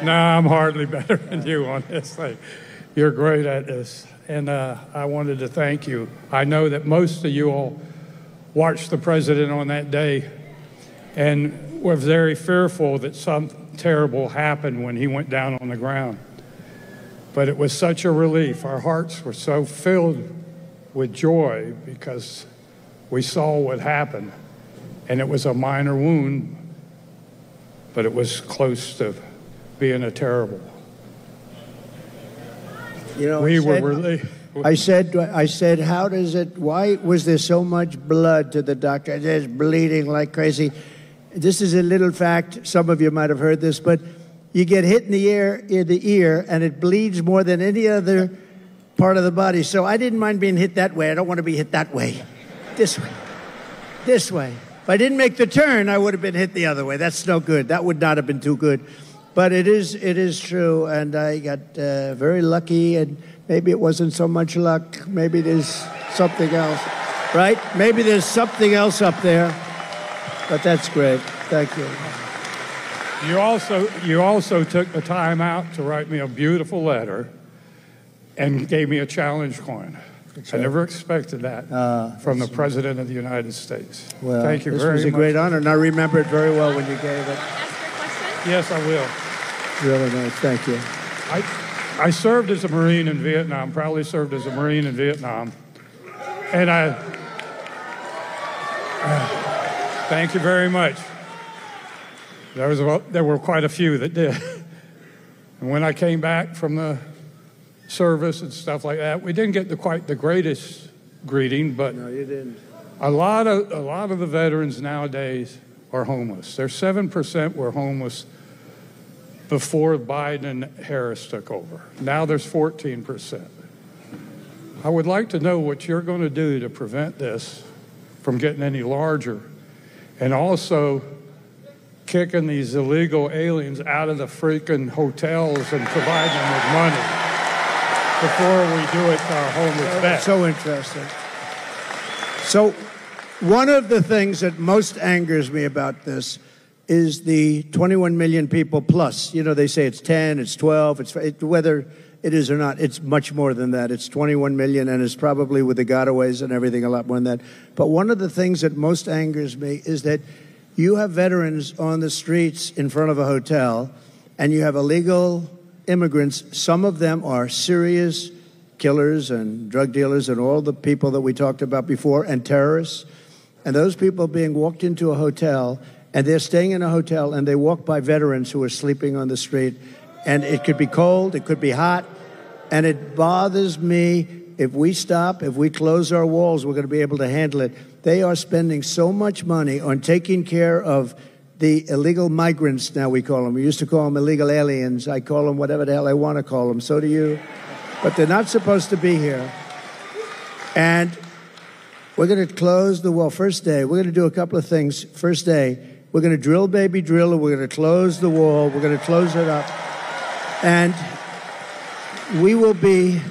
No, I'm hardly better than you on this thing. You're great at this. And I wanted to thank you. I know that most of you all watched the president on that day and were very fearful that something terrible happened when he went down on the ground. But it was such a relief. Our hearts were so filled with joy because we saw what happened. And it was a minor wound, but it was close to being a terrible. You know, I said, how does it, why was there so much blood to the doctor? There's bleeding like crazy. This is a little fact. Some of you might have heard this, but you get hit in the ear, and it bleeds more than any other part of the body. So I didn't mind being hit that way. I don't want to be hit that way. This way. This way. If I didn't make the turn, I would have been hit the other way. That's no good. That would not have been too good. But it is true, and I got very lucky, and maybe it wasn't so much luck. Maybe there's something else, right? Maybe there's something else up there, but that's great. Thank you. You also took the time out to write me a beautiful letter and gave me a challenge coin. I never expected that from the President of the United States. Well, thank you very much. This was a great honor, and I remember it very well when you gave it. Yes, I will. Really nice. Thank you. I served as a Marine in Vietnam, proudly served as a Marine in Vietnam. And thank you very much. There were quite a few that did. And when I came back from the service and stuff like that, we didn't get quite the greatest greeting, but no, you didn't. A lot of the veterans nowadays are homeless. There's 7% were homeless before Biden and Harris took over. Now there's 14%. I would like to know what you're going to do to prevent this from getting any larger, and also kicking these illegal aliens out of the freaking hotels and providing them with money before we do it to our homeless vets. So interesting. So one of the things that most angers me about this is the 21 million people plus. You know, they say it's 10, it's 12, whether it is or not, it's much more than that. It's 21 million, and it's probably with the gotaways and everything a lot more than that. But one of the things that most angers me is that you have veterans on the streets in front of a hotel, and you have illegal immigrants. Some of them are serious killers and drug dealers and all the people that we talked about before, and terrorists. And those people being walked into a hotel, and they're staying in a hotel, and they walk by veterans who are sleeping on the street. And it could be cold, it could be hot, and it bothers me. If we stop, if we close our walls, we're going to be able to handle it. They are spending so much money on taking care of the illegal migrants, now we call them. We used to call them illegal aliens. I call them whatever the hell I want to call them. So do you. But they're not supposed to be here. And we're going to close the wall. First day, we're going to do a couple of things. First day, We're going to drill, baby, drill, and we're going to close the wall. We're going to close it up. And we're going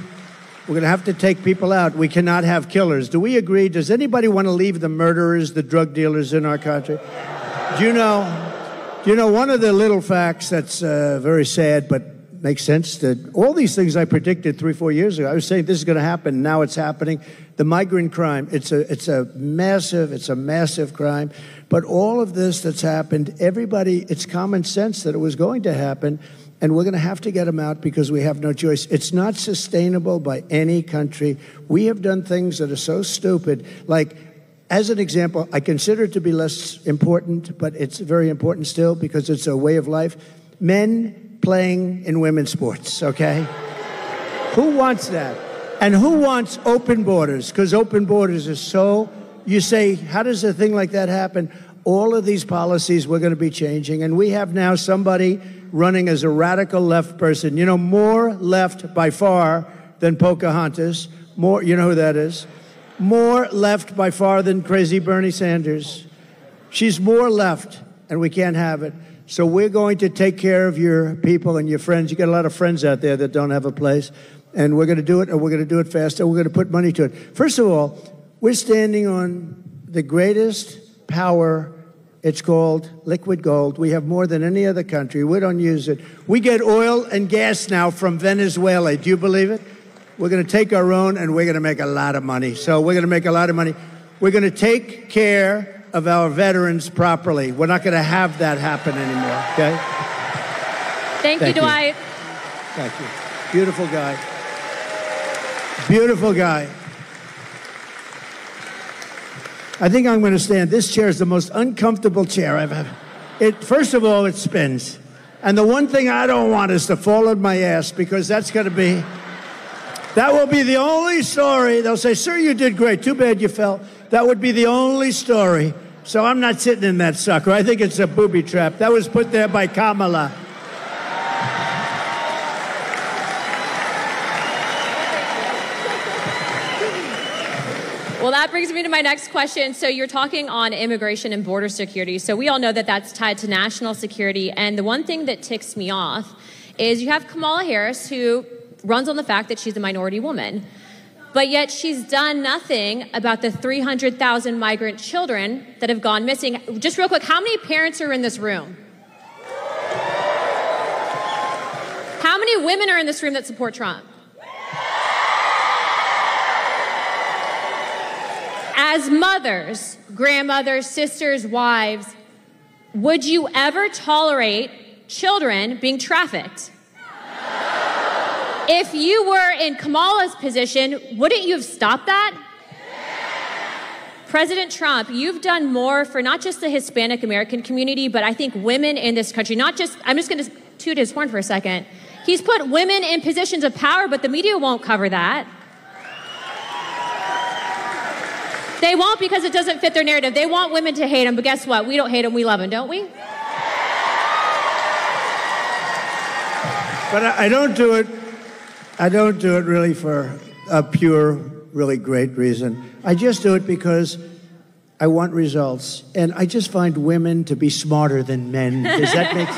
to have to take people out. We cannot have killers. Do we agree? Does anybody want to leave the murderers, the drug dealers in our country? Do you know one of the little facts that's very sad but makes sense? That all these things I predicted 3-4 years ago, I was saying this is going to happen. Now it's happening. The migrant crime, it's a massive crime. But all of this that's happened, everybody, it's common sense that it was going to happen. And we're going to have to get them out because we have no choice. It's not sustainable by any country. We have done things that are so stupid. Like, as an example, I consider it to be less important, but it's very important still because it's a way of life. Men playing in women's sports, okay? Who wants that? And who wants open borders? Because open borders are so... You say, how does a thing like that happen? All of these policies we're going to be changing. And we have now somebody running as a radical left person. You know, more left by far than Pocahontas. More, you know who that is? More left by far than crazy Bernie Sanders. She's more left, and we can't have it. So we're going to take care of your people and your friends. You got a lot of friends out there that don't have a place. And we're going to do it, and we're going to do it fast, and we're going to put money to it. First of all, we're standing on the greatest power. It's called liquid gold. We have more than any other country. We don't use it. We get oil and gas now from Venezuela. Do you believe it? We're going to take our own, and we're going to make a lot of money. So we're going to make a lot of money. We're going to take care of our veterans properly. We're not going to have that happen anymore, okay? Thank you, Dwight. Thank you. Beautiful guy. Beautiful guy. I think I'm going to stand. This chair is the most uncomfortable chair I've ever. First of all, it spins. And the one thing I don't want is to fall on my ass, because that will be the only story. They'll say, sir, you did great. Too bad you fell. That would be the only story. So I'm not sitting in that sucker. I think it's a booby trap. That was put there by Kamala. Well, that brings me to my next question. So you're talking on immigration and border security. So we all know that that's tied to national security. And the one thing that ticks me off is you have Kamala Harris, who runs on the fact that she's a minority woman. But yet she's done nothing about the 300,000 migrant children that have gone missing. Just real quick, how many parents are in this room? How many women are in this room that support Trump? As mothers, grandmothers, sisters, wives, would you ever tolerate children being trafficked? If you were in Kamala's position, wouldn't you have stopped that? President Trump, you've done more for not just the Hispanic American community, but I think women in this country, not just, I'm just going to toot his horn for a second. He's put women in positions of power, but the media won't cover that. They won't, because it doesn't fit their narrative. They want women to hate them, but guess what? We don't hate them, we love them, don't we? But I don't do it really for a pure, really great reason. I just do it because I want results. And I just find women to be smarter than men. Does that make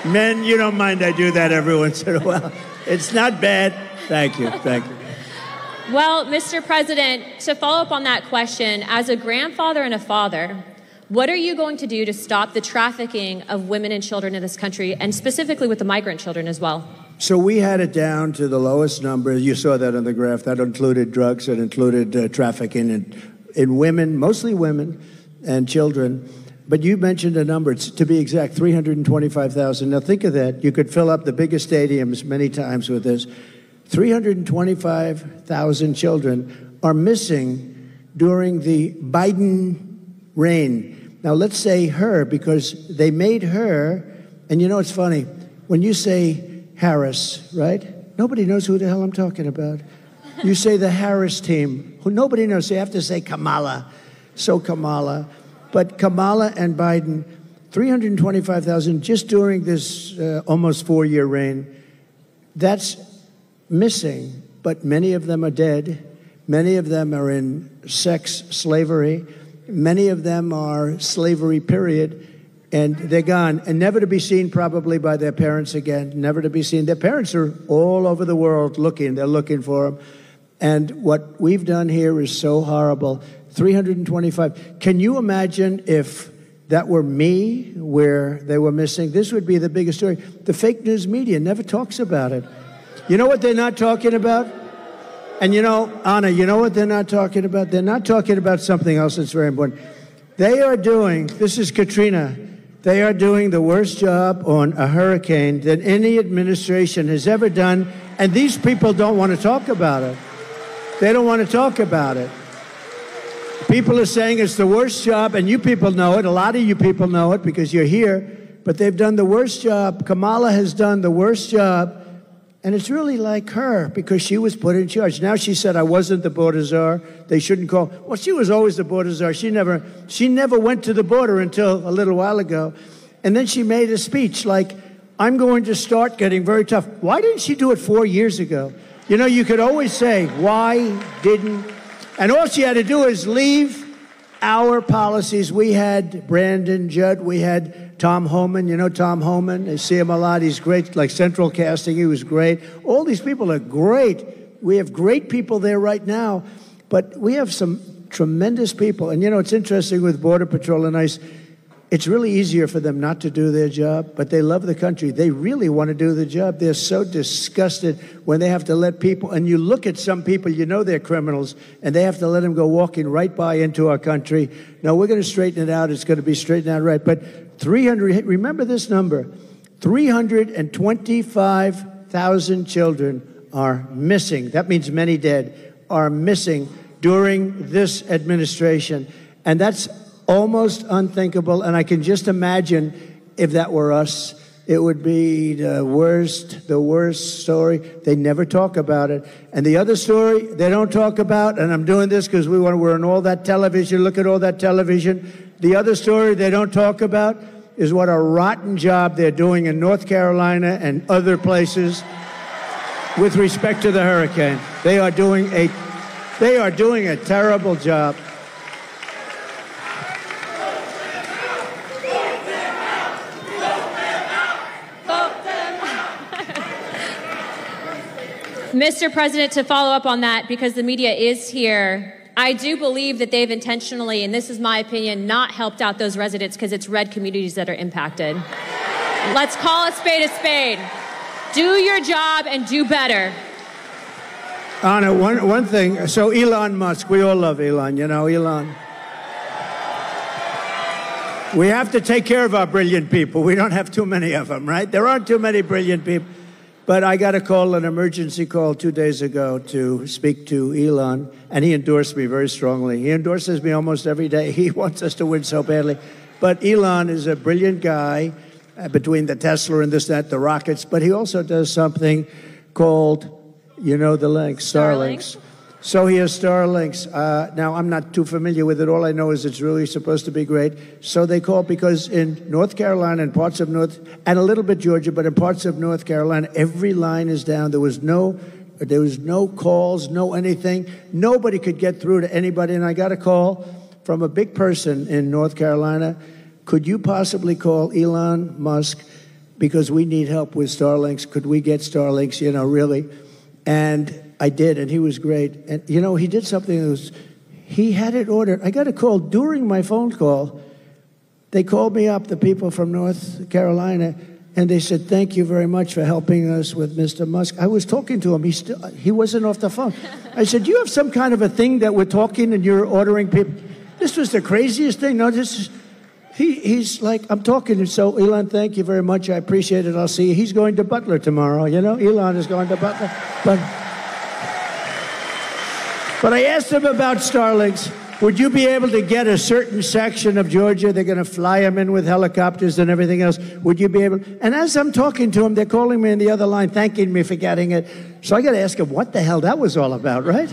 sense? Men, you don't mind I do that every once in a while. It's not bad. Thank you. Thank you. Well, Mr. President, to follow up on that question, as a grandfather and a father, what are you going to do to stop the trafficking of women and children in this country, and specifically with the migrant children as well? So we had it down to the lowest number. You saw that on the graph. That included drugs. It included trafficking in women, mostly women and children. But you mentioned a number. It's, to be exact, 325,000. Now think of that. You could fill up the biggest stadiums many times with this. 325,000 children are missing during the Biden reign. Now let's say her, because they made her, and you know it's funny, when you say Harris, right? Nobody knows who the hell I'm talking about. You say the Harris team, who nobody knows. So you have to say Kamala. So Kamala. But Kamala and Biden, 325,000 just during this almost 4-year reign. That's missing, but many of them are dead. Many of them are in sex slavery. Many of them are slavery, period. And they're gone, and never to be seen probably by their parents again, never to be seen. Their parents are all over the world looking. They're looking for them. And what we've done here is so horrible. 325. Can you imagine if that were me, where they were missing? This would be the biggest story. The fake news media never talks about it. You know what they're not talking about? And you know, Anna, you know what they're not talking about? They're not talking about something else that's very important. They are doing, this is Katrina, they are doing the worst job on a hurricane that any administration has ever done, and these people don't want to talk about it. They don't want to talk about it. People are saying it's the worst job, and you people know it. A lot of you people know it because you're here, but they've done the worst job. Kamala has done the worst job. And it's really like her, because she was put in charge. Now she said, I wasn't the border czar. They shouldn't call. Well, she was always the border czar. She never went to the border until a little while ago. And then she made a speech like, I'm going to start getting very tough. Why didn't she do it 4 years ago? You know, you could always say, why didn't? And all she had to do is leave our policies. We had Brandon Judd. We had Tom Homan. You know Tom Homan? I see him a lot. He's great, like Central Casting. He was great. All these people are great. We have great people there right now. But we have some tremendous people. And, you know, it's interesting with Border Patrol and ICE. It's really easier for them not to do their job, but they love the country. They really want to do the job. They're so disgusted when they have to let people, and you look at some people, you know they're criminals, and they have to let them go walking right by into our country. No, we're going to straighten it out. It's going to be straightened out right. But 300, remember this number, 325,000 children are missing. That means many dead are missing during this administration. And that's almost unthinkable, and I can just imagine if that were us, it would be the worst story. They never talk about it. And the other story they don't talk about, and I'm doing this because we're on all that television, look at all that television. The other story they don't talk about is what a rotten job they're doing in North Carolina and other places with respect to the hurricane. They are doing a terrible job. Mr. President, to follow up on that, because the media is here, I do believe that they've intentionally, and this is my opinion, not helped out those residents because it's red communities that are impacted. Let's call a spade a spade. Do your job and do better. Anna, one thing. So Elon Musk, we all love Elon, you know, Elon. We have to take care of our brilliant people. We don't have too many of them, right? There aren't too many brilliant people. But I got a call, an emergency call 2 days ago to speak to Elon, and he endorsed me very strongly. He endorses me almost every day. He wants us to win so badly. But Elon is a brilliant guy between the Tesla and this, that, the rockets. But he also does something called, you know the link, Starlinks. So he has Starlinks. Now, I'm not too familiar with it. All I know is it's really supposed to be great. So they call because in North Carolina and parts of and a little bit Georgia, but in parts of North Carolina, every line is down. There was no calls, no anything. Nobody could get through to anybody. And I got a call from a big person in North Carolina. Could you possibly call Elon Musk because we need help with Starlinks? Could we get Starlinks, you know, really? And I did, and he was great. And, you know, he did something he had it ordered. I got a call during my phone call. They called me up, the people from North Carolina, and they said, thank you very much for helping us with Mr. Musk. I was talking to him. He wasn't off the phone. I said, do you have some kind of a thing that we're talking and you're ordering people? This was the craziest thing. No, this is... He's like, I'm talking to him. So, Elon, thank you very much. I appreciate it. I'll see you. He's going to Butler tomorrow, you know? Elon is going to Butler. But I asked him about Starlinks. Would you be able to get a certain section of Georgia? They're going to fly them in with helicopters and everything else. Would you be able? And as I'm talking to him, they're calling me on the other line, thanking me for getting it. So I got to ask him what the hell that was all about, right?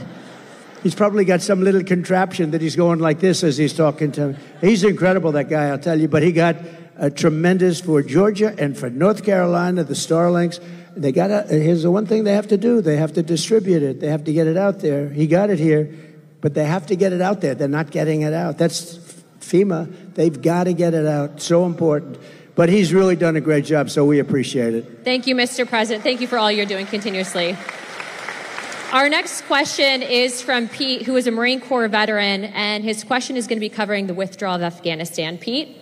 He's probably got some little contraption that he's going like this as he's talking to me. He's incredible, that guy, I'll tell you. But he got a tremendous for Georgia and for North Carolina, the Starlinks. Here's the one thing they have to do. They have to distribute it. They have to get it out there. He got it here, but they have to get it out there. They're not getting it out. That's FEMA. They've got to get it out. So important. But he's really done a great job, so we appreciate it. Thank you, Mr. President. Thank you for all you're doing continuously. Our next question is from Pete, who is a Marine Corps veteran, and his question is going to be covering the withdrawal of Afghanistan. Pete?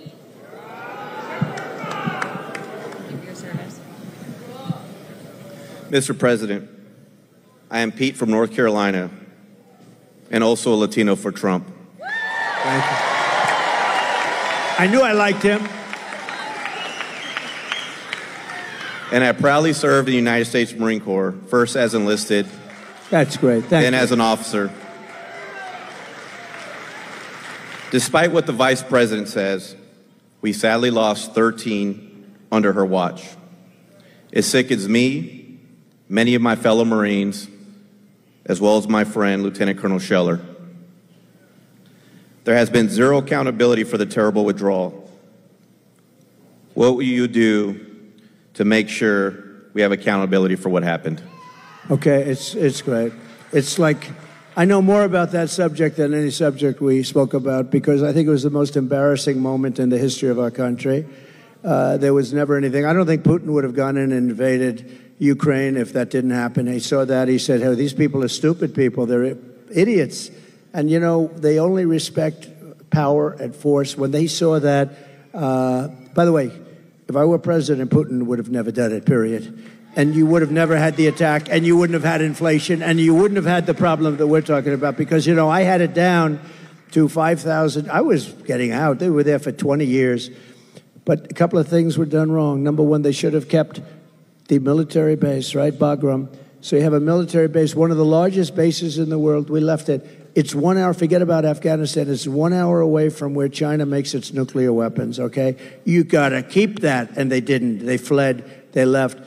Mr. President, I am Pete from North Carolina, and also a Latino for Trump. Thank you. I knew I liked him. And I proudly served in the United States Marine Corps, first as enlisted, That's great. Thank then you. as an officer. Despite what the Vice President says, we sadly lost 13 under her watch. It sickens me, many of my fellow Marines, as well as my friend, Lieutenant Colonel Scheller. There has been zero accountability for the terrible withdrawal. What will you do to make sure we have accountability for what happened? Okay, it's great. It's like, I know more about that subject than any subject we spoke about, because I think it was the most embarrassing moment in the history of our country. There was never anything. I don't think Putin would have gone in and invaded Ukraine if that didn't happen. He saw that. He said, hey, these people are stupid people. They're idiots. And, you know, they only respect power and force. When they saw that, by the way, if I were president, Putin would have never done it, period. And you would have never had the attack, and you wouldn't have had inflation, and you wouldn't have had the problem that we're talking about, because, you know, I had it down to 5,000. I was getting out. They were there for 20 years. But a couple of things were done wrong. Number one, they should have kept the military base, right, Bagram? So you have a military base, one of the largest bases in the world. We left it. It's 1 hour, forget about Afghanistan, it's 1 hour away from where China makes its nuclear weapons, okay? You gotta keep that, and they didn't. They fled, they left.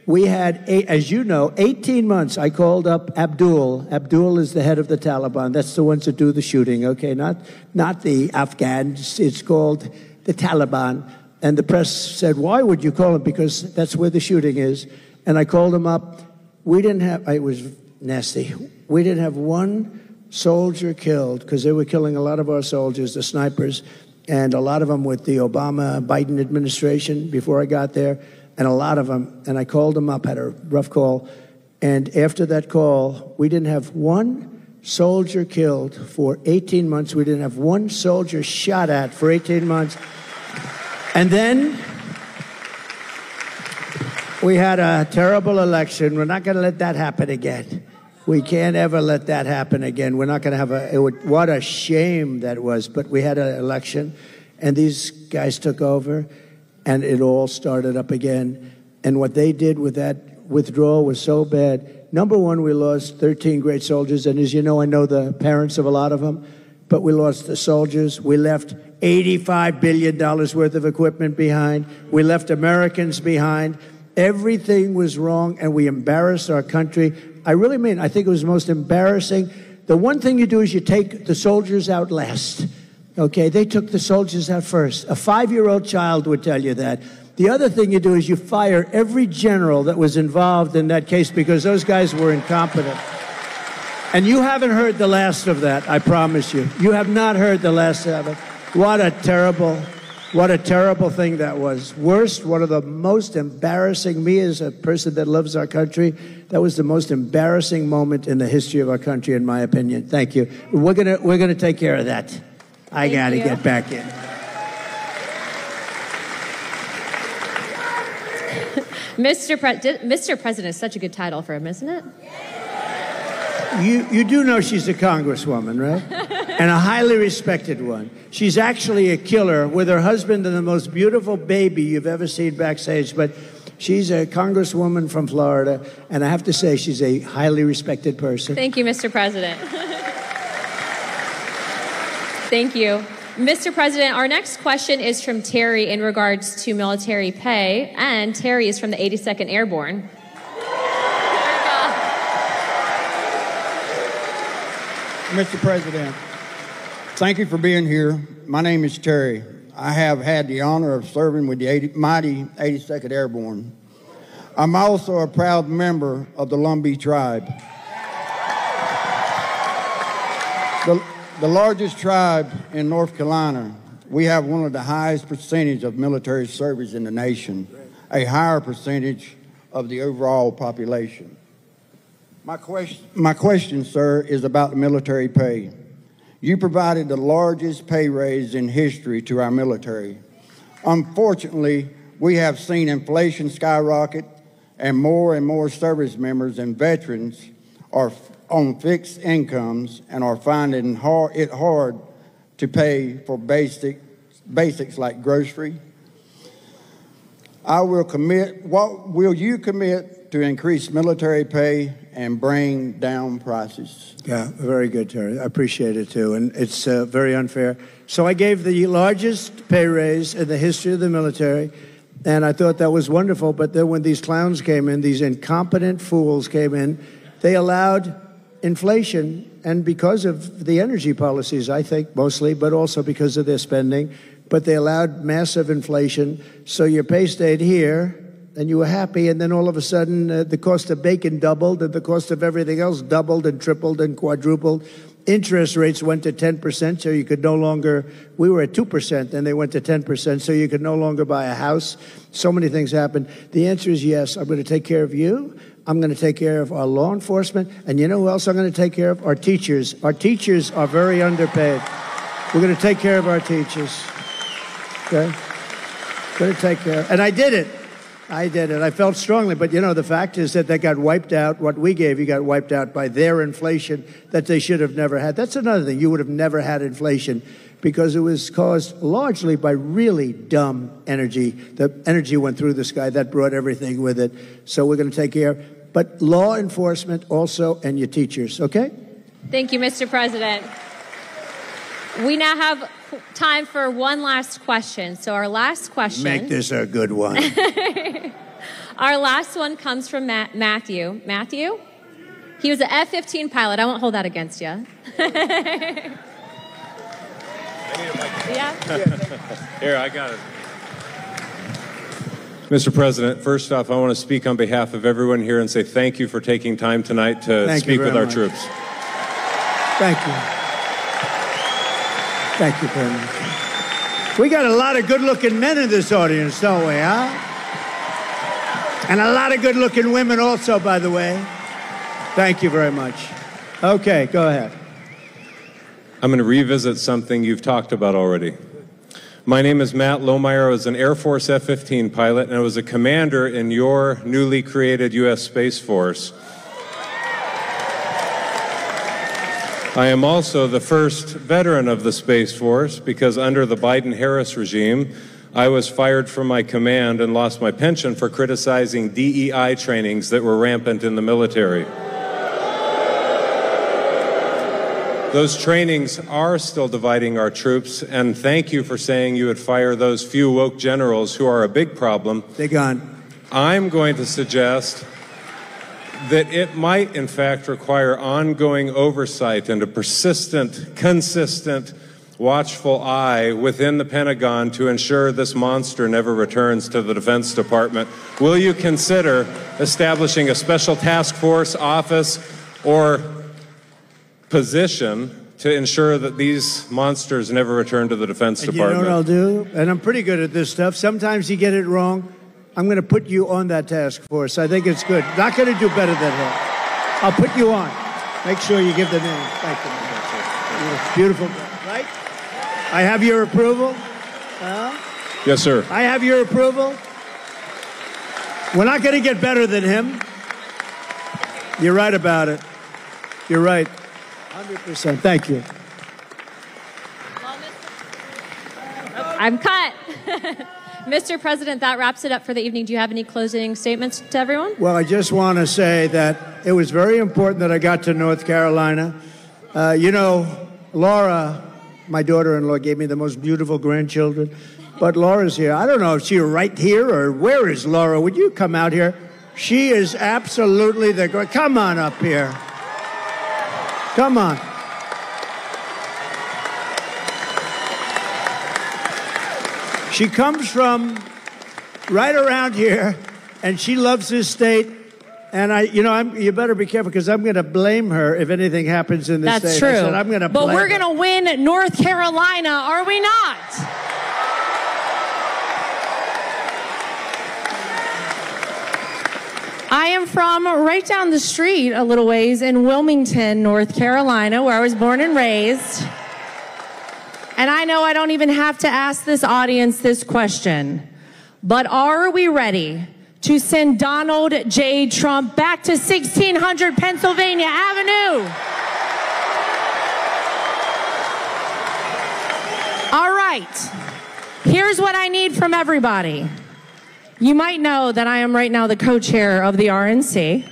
We had, as you know, 18 months. I called up Abdul. Abdul is the head of the Taliban. That's the ones that do the shooting, okay? Not the Afghans. It's called the Taliban. And the press said, why would you call him? Because that's where the shooting is. And I called him up. We didn't have, it was nasty. We didn't have one soldier killed, because they were killing a lot of our soldiers, the snipers, and a lot of them with the Obama-Biden administration before I got there, and a lot of them. And I called them up, had a rough call. And after that call, we didn't have one soldier killed for 18 months. We didn't have one soldier shot at for 18 months. And then we had a terrible election. We're not going to let that happen again. We can't ever let that happen again. We're not going to have what a shame that was. But we had an election, and these guys took over, and it all started up again. And what they did with that withdrawal was so bad. Number one, we lost 13 great soldiers. And as you know, I know the parents of a lot of them. But we lost the soldiers. We left $85 billion worth of equipment behind. We left Americans behind. Everything was wrong, and we embarrassed our country. I really mean, I think it was most embarrassing. The one thing you do is you take the soldiers out last. Okay, they took the soldiers out first. A 5-year-old child would tell you that. The other thing you do is you fire every general that was involved in that case, because those guys were incompetent. And you haven't heard the last of that, I promise you. You have not heard the last of it. What a terrible thing that was. Worst, one of the most embarrassing, me as a person that loves our country, that was the most embarrassing moment in the history of our country, in my opinion. Thank you. We're gonna take care of that. I gotta get back in. Mr. President is such a good title for him, isn't it? You do know she's a congresswoman, right? And a highly respected one. She's actually a killer with her husband and the most beautiful baby you've ever seen backstage. But she's a congresswoman from Florida, and I have to say she's a highly respected person. Thank you, Mr. President. Thank you. Mr. President, our next question is from Terry in regards to military pay, and Terry is from the 82nd Airborne. Mr. President, thank you for being here. My name is Terry. I have had the honor of serving with the mighty 82nd Airborne. I'm also a proud member of the Lumbee tribe. The largest tribe in North Carolina. We have one of the highest percentage of military service in the nation, a higher percentage of the overall population. My question, sir, is about the military pay. You provided the largest pay raise in history to our military. Unfortunately, we have seen inflation skyrocket, and more service members and veterans are on fixed incomes and are finding it hard to pay for basics like grocery. What will you commit to increase military pay and bring down prices? Yeah, very good, Terry. I appreciate it, too. And it's very unfair. So I gave the largest pay raise in the history of the military, and I thought that was wonderful. But then when these clowns came in, these incompetent fools came in, they allowed inflation, and because of the energy policies, I think, mostly, but also because of their spending, but they allowed massive inflation, so your pay stayed here, and you were happy, and then all of a sudden, the cost of bacon doubled, and the cost of everything else doubled and tripled and quadrupled. Interest rates went to 10%, so you could no longer, we were at 2%, and they went to 10%, so you could no longer buy a house. So many things happened. The answer is yes, I'm going to take care of you. I'm going to take care of our law enforcement. And you know who else I'm going to take care of? Our teachers. Our teachers are very underpaid. We're going to take care of our teachers. Okay? Going to take care. And I did it. I felt strongly. But, you know, the fact is that they got wiped out. What we gave you got wiped out by their inflation that they should have never had. That's another thing. You would have never had inflation because it was caused largely by really dumb energy. The energy went through the sky. That brought everything with it. So we're going to take care. But law enforcement also, and your teachers, okay? Thank you, Mr. President. We now have time for one last question. So our last question... Make this a good one. Our last one comes from Matthew. Matthew? He was an F-15 pilot. I won't hold that against you. Yeah? Here, I got it. Mr. President, first off, I want to speak on behalf of everyone here and say thank you for taking time tonight to speak with our troops. Thank you. Thank you very much. We got a lot of good-looking men in this audience, don't we, huh? And a lot of good-looking women also, by the way. Thank you very much. Okay, go ahead. I'm going to revisit something you've talked about already. My name is Matt Lohmeyer. I was an Air Force F-15 pilot, and I was a commander in your newly created U.S. Space Force. I am also the first veteran of the Space Force because under the Biden-Harris regime, I was fired from my command and lost my pension for criticizing DEI trainings that were rampant in the military. Those trainings are still dividing our troops, and thank you for saying you would fire those few woke generals who are a big problem. They're gone. I'm going to suggest that it might, in fact, require ongoing oversight and a persistent, consistent, watchful eye within the Pentagon to ensure this monster never returns to the Defense Department. Will you consider establishing a special task force, office, or position to ensure that these monsters never return to the Defense Department? You know what I'll do? And I'm pretty good at this stuff. Sometimes you get it wrong. I'm going to put you on that task force. I think it's good. Not going to do better than him. I'll put you on. Make sure you give the name. Thank you. Beautiful. Right? I have your approval? Yes, sir. I have your approval? We're not going to get better than him. You're right about it. You're right. 100%. Thank you. I'm cut. Mr. President, that wraps it up for the evening. Do you have any closing statements to everyone? Well, I just want to say that it was very important that I got to North Carolina. You know, Laura, my daughter-in-law, gave me the most beautiful grandchildren. But Laura's here. I don't know if she's right here or where is Laura. Would you come out here? She is absolutely the great. Come on up here. Come on. She comes from right around here, and she loves this state. And you better be careful because I'm going to blame her if anything happens in this state. That's true. I said, I'm going to but blame we're her. going to win North Carolina, are we not? I am from right down the street a little ways in Wilmington, North Carolina, where I was born and raised. And I know I don't even have to ask this audience this question, but are we ready to send Donald J. Trump back to 1600 Pennsylvania Avenue? All right, here's what I need from everybody. You might know that I am right now the co-chair of the RNC,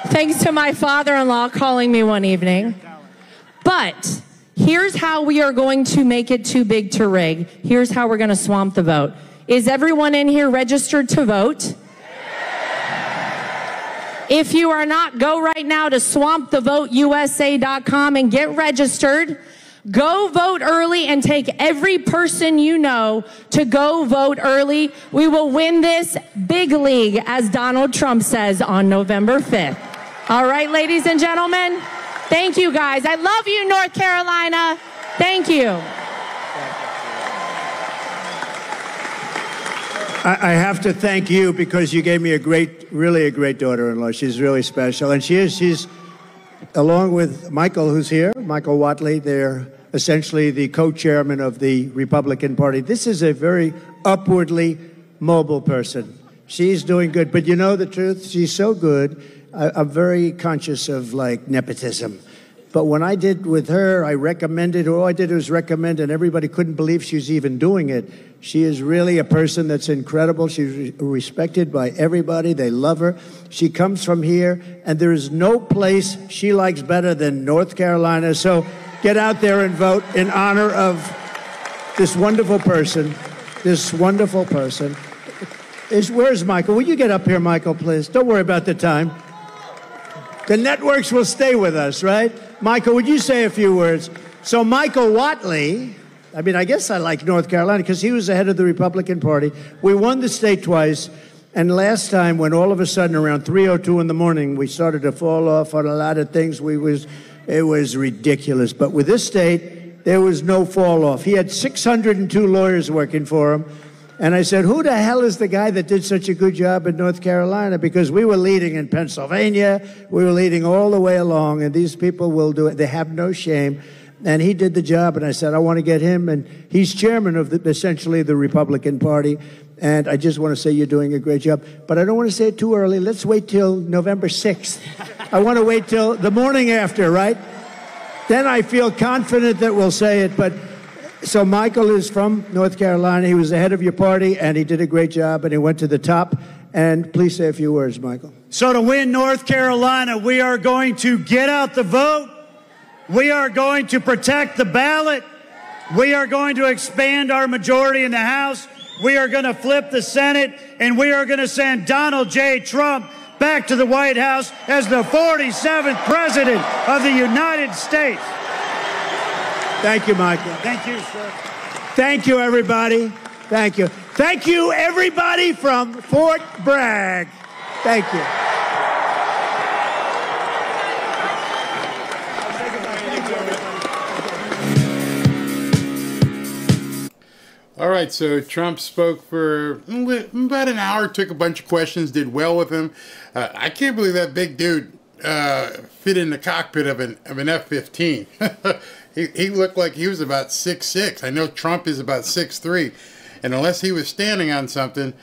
thanks to my father-in-law calling me one evening. But here's how we are going to make it too big to rig. Here's how we're going to swamp the vote. Is everyone in here registered to vote? If you are not, go right now to swampthevoteusa.com and get registered. Go vote early and take every person you know to go vote early. We will win this big league, as Donald Trump says, on November 5th. All right, ladies and gentlemen, thank you guys. I love you, North Carolina. Thank you. I have to thank you because you gave me really a great daughter-in-law. She's really special. And she's along with Michael, who's here, Michael Whatley, they're essentially the co-chairman of the Republican Party. This is a very upwardly mobile person. She's doing good. But you know the truth? She's so good. I'm very conscious of, like, nepotism. But when I did with her, I recommended, all I did was recommend, and everybody couldn't believe she was even doing it. She is really a person that's incredible. She's respected by everybody. They love her. She comes from here, and there is no place she likes better than North Carolina. So get out there and vote in honor of this wonderful person. Where's Michael? Will you get up here, Michael, please? Don't worry about the time. The networks will stay with us, right? Michael, would you say a few words? So Michael Whatley, I mean, I guess I like North Carolina because he was the head of the Republican Party. We won the state twice. And last time, when all of a sudden around 3:02 in the morning, we started to fall off on a lot of things, it was ridiculous. But with this state, there was no fall off. He had 602 lawyers working for him. And I said, who the hell is the guy that did such a good job in North Carolina? Because we were leading in Pennsylvania. We were leading all the way along. And these people will do it. They have no shame. And he did the job. And I said, I want to get him. And he's chairman of essentially the Republican Party. And I just want to say you're doing a great job. But I don't want to say it too early. Let's wait till November 6th. I want to wait till the morning after, right? Then I feel confident that we'll say it. But so Michael is from North Carolina. He was the head of your party, and he did a great job, and he went to the top. And please say a few words, Michael. So to win North Carolina, we are going to get out the vote. We are going to protect the ballot. We are going to expand our majority in the House. We are going to flip the Senate, and we are going to send Donald J. Trump back to the White House as the 47th president of the United States. Thank you, Michael. Thank you, sir. Thank you, everybody. Thank you. Thank you, everybody from Fort Bragg. Thank you. All right, so Trump spoke for about an hour, took a bunch of questions, did well with him. I can't believe that big dude fit in the cockpit of an F-15. He looked like he was about 6'6". I know Trump is about 6'3", and unless he was standing on something,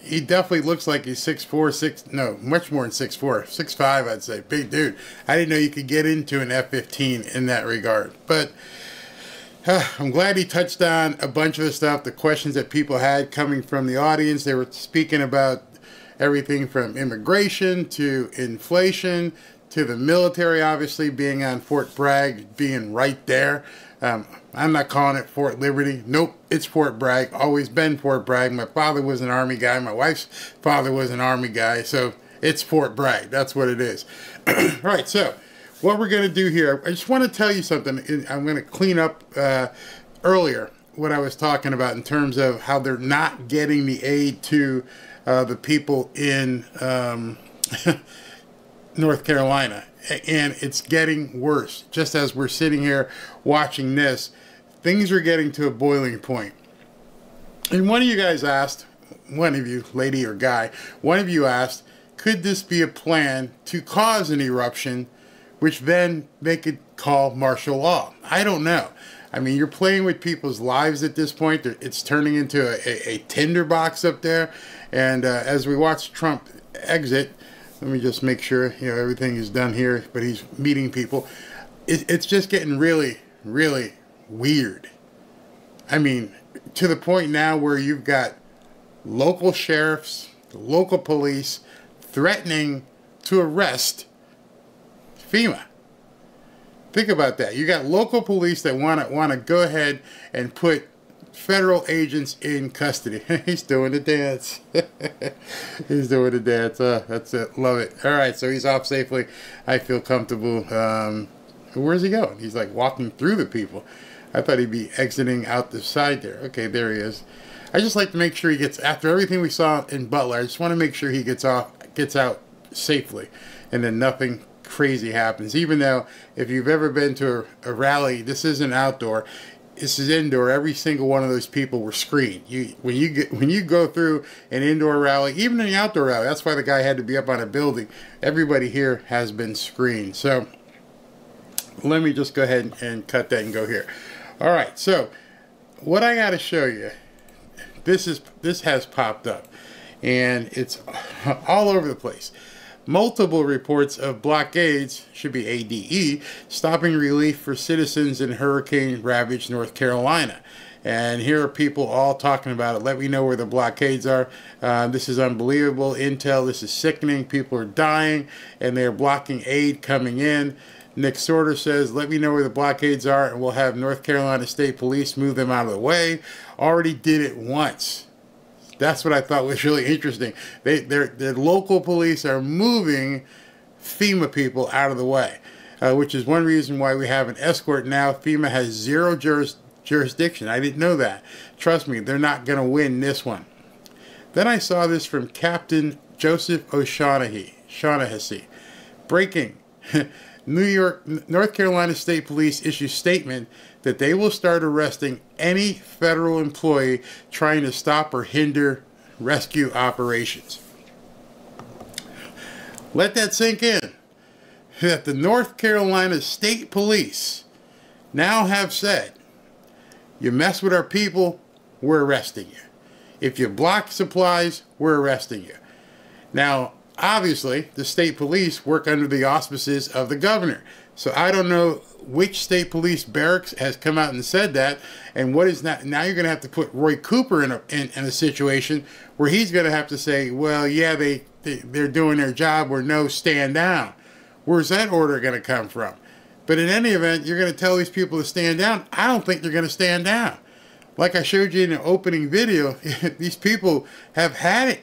he definitely looks like he's 6'4", much more than 6'4", 6'5", I'd say. Big dude. I didn't know you could get into an F-15 in that regard, but I'm glad he touched on a bunch of the stuff, the questions that people had coming from the audience. They were speaking about everything from immigration to inflation to the military, obviously, being on Fort Bragg, being right there. I'm not calling it Fort Liberty. Nope, it's Fort Bragg. Always been Fort Bragg. My father was an Army guy. My wife's father was an Army guy. So it's Fort Bragg. That's what it is. All right, so what we're going to do here, I just want to tell you something. I'm going to clean up earlier what I was talking about in terms of how they're not getting the aid to the people in North Carolina. And it's getting worse. Just as we're sitting here watching this, things are getting to a boiling point. And one of you guys asked, one of you, lady or guy, one of you asked, could this be a plan to cause an eruption, which then they could call martial law? I don't know. I mean, you're playing with people's lives at this point. It's turning into a tinderbox up there. And as we watch Trump exit, let me just make sure, you know, everything is done here, but he's meeting people. It's just getting really, really weird. I mean, to the point now where you've got local sheriffs, local police threatening to arrest FEMA. Think about that. You got local police that want to go ahead and put federal agents in custody. He's doing the dance. He's doing the dance. That's it. Love it. All right, so he's off safely. I feel comfortable. Where's he going? He's like walking through the people. I thought he'd be exiting out the side there. Okay, there he is. I just like to make sure he gets, after everything we saw in Butler, I just want to make sure he gets out safely, and then nothing crazy happens. Even though if you've ever been to a rally, this isn't outdoor, this is indoor. Every single one of those people were screened. When you go through an indoor rally, even an outdoor rally, that's why the guy had to be up on a building. Everybody here has been screened. So let me just go ahead and cut that and go here. All right, so what I got to show you, this has popped up, and it's all over the place. Multiple reports of blockades, should be ADE, stopping relief for citizens in hurricane-ravaged North Carolina. And here are people all talking about it. Let me know where the blockades are. This is unbelievable intel. This is sickening. People are dying, and they're blocking aid coming in. Nick Sorter says, let me know where the blockades are, and we'll have North Carolina State Police move them out of the way. Already did it once. That's what I thought was really interesting. Their local police are moving FEMA people out of the way, which is one reason why we have an escort now. FEMA has zero jurisdiction. I didn't know that. Trust me, they're not going to win this one. Then I saw this from Captain Joseph O'Shaughnessy. Breaking. North Carolina State Police issues statement that they will start arresting any federal employee trying to stop or hinder rescue operations. Let that sink in. That the North Carolina State Police now have said, you mess with our people, we're arresting you. If you block supplies, we're arresting you. Now, obviously, the state police work under the auspices of the governor. So I don't know which state police barracks has come out and said that, and what is that. Now you're going to have to put Roy Cooper in a situation where he's going to have to say, well, yeah, they're doing their job, or no, stand down. Where's that order going to come from? But in any event, you're going to tell these people to stand down. I don't think they're going to stand down. Like I showed you in the opening video, these people have had it.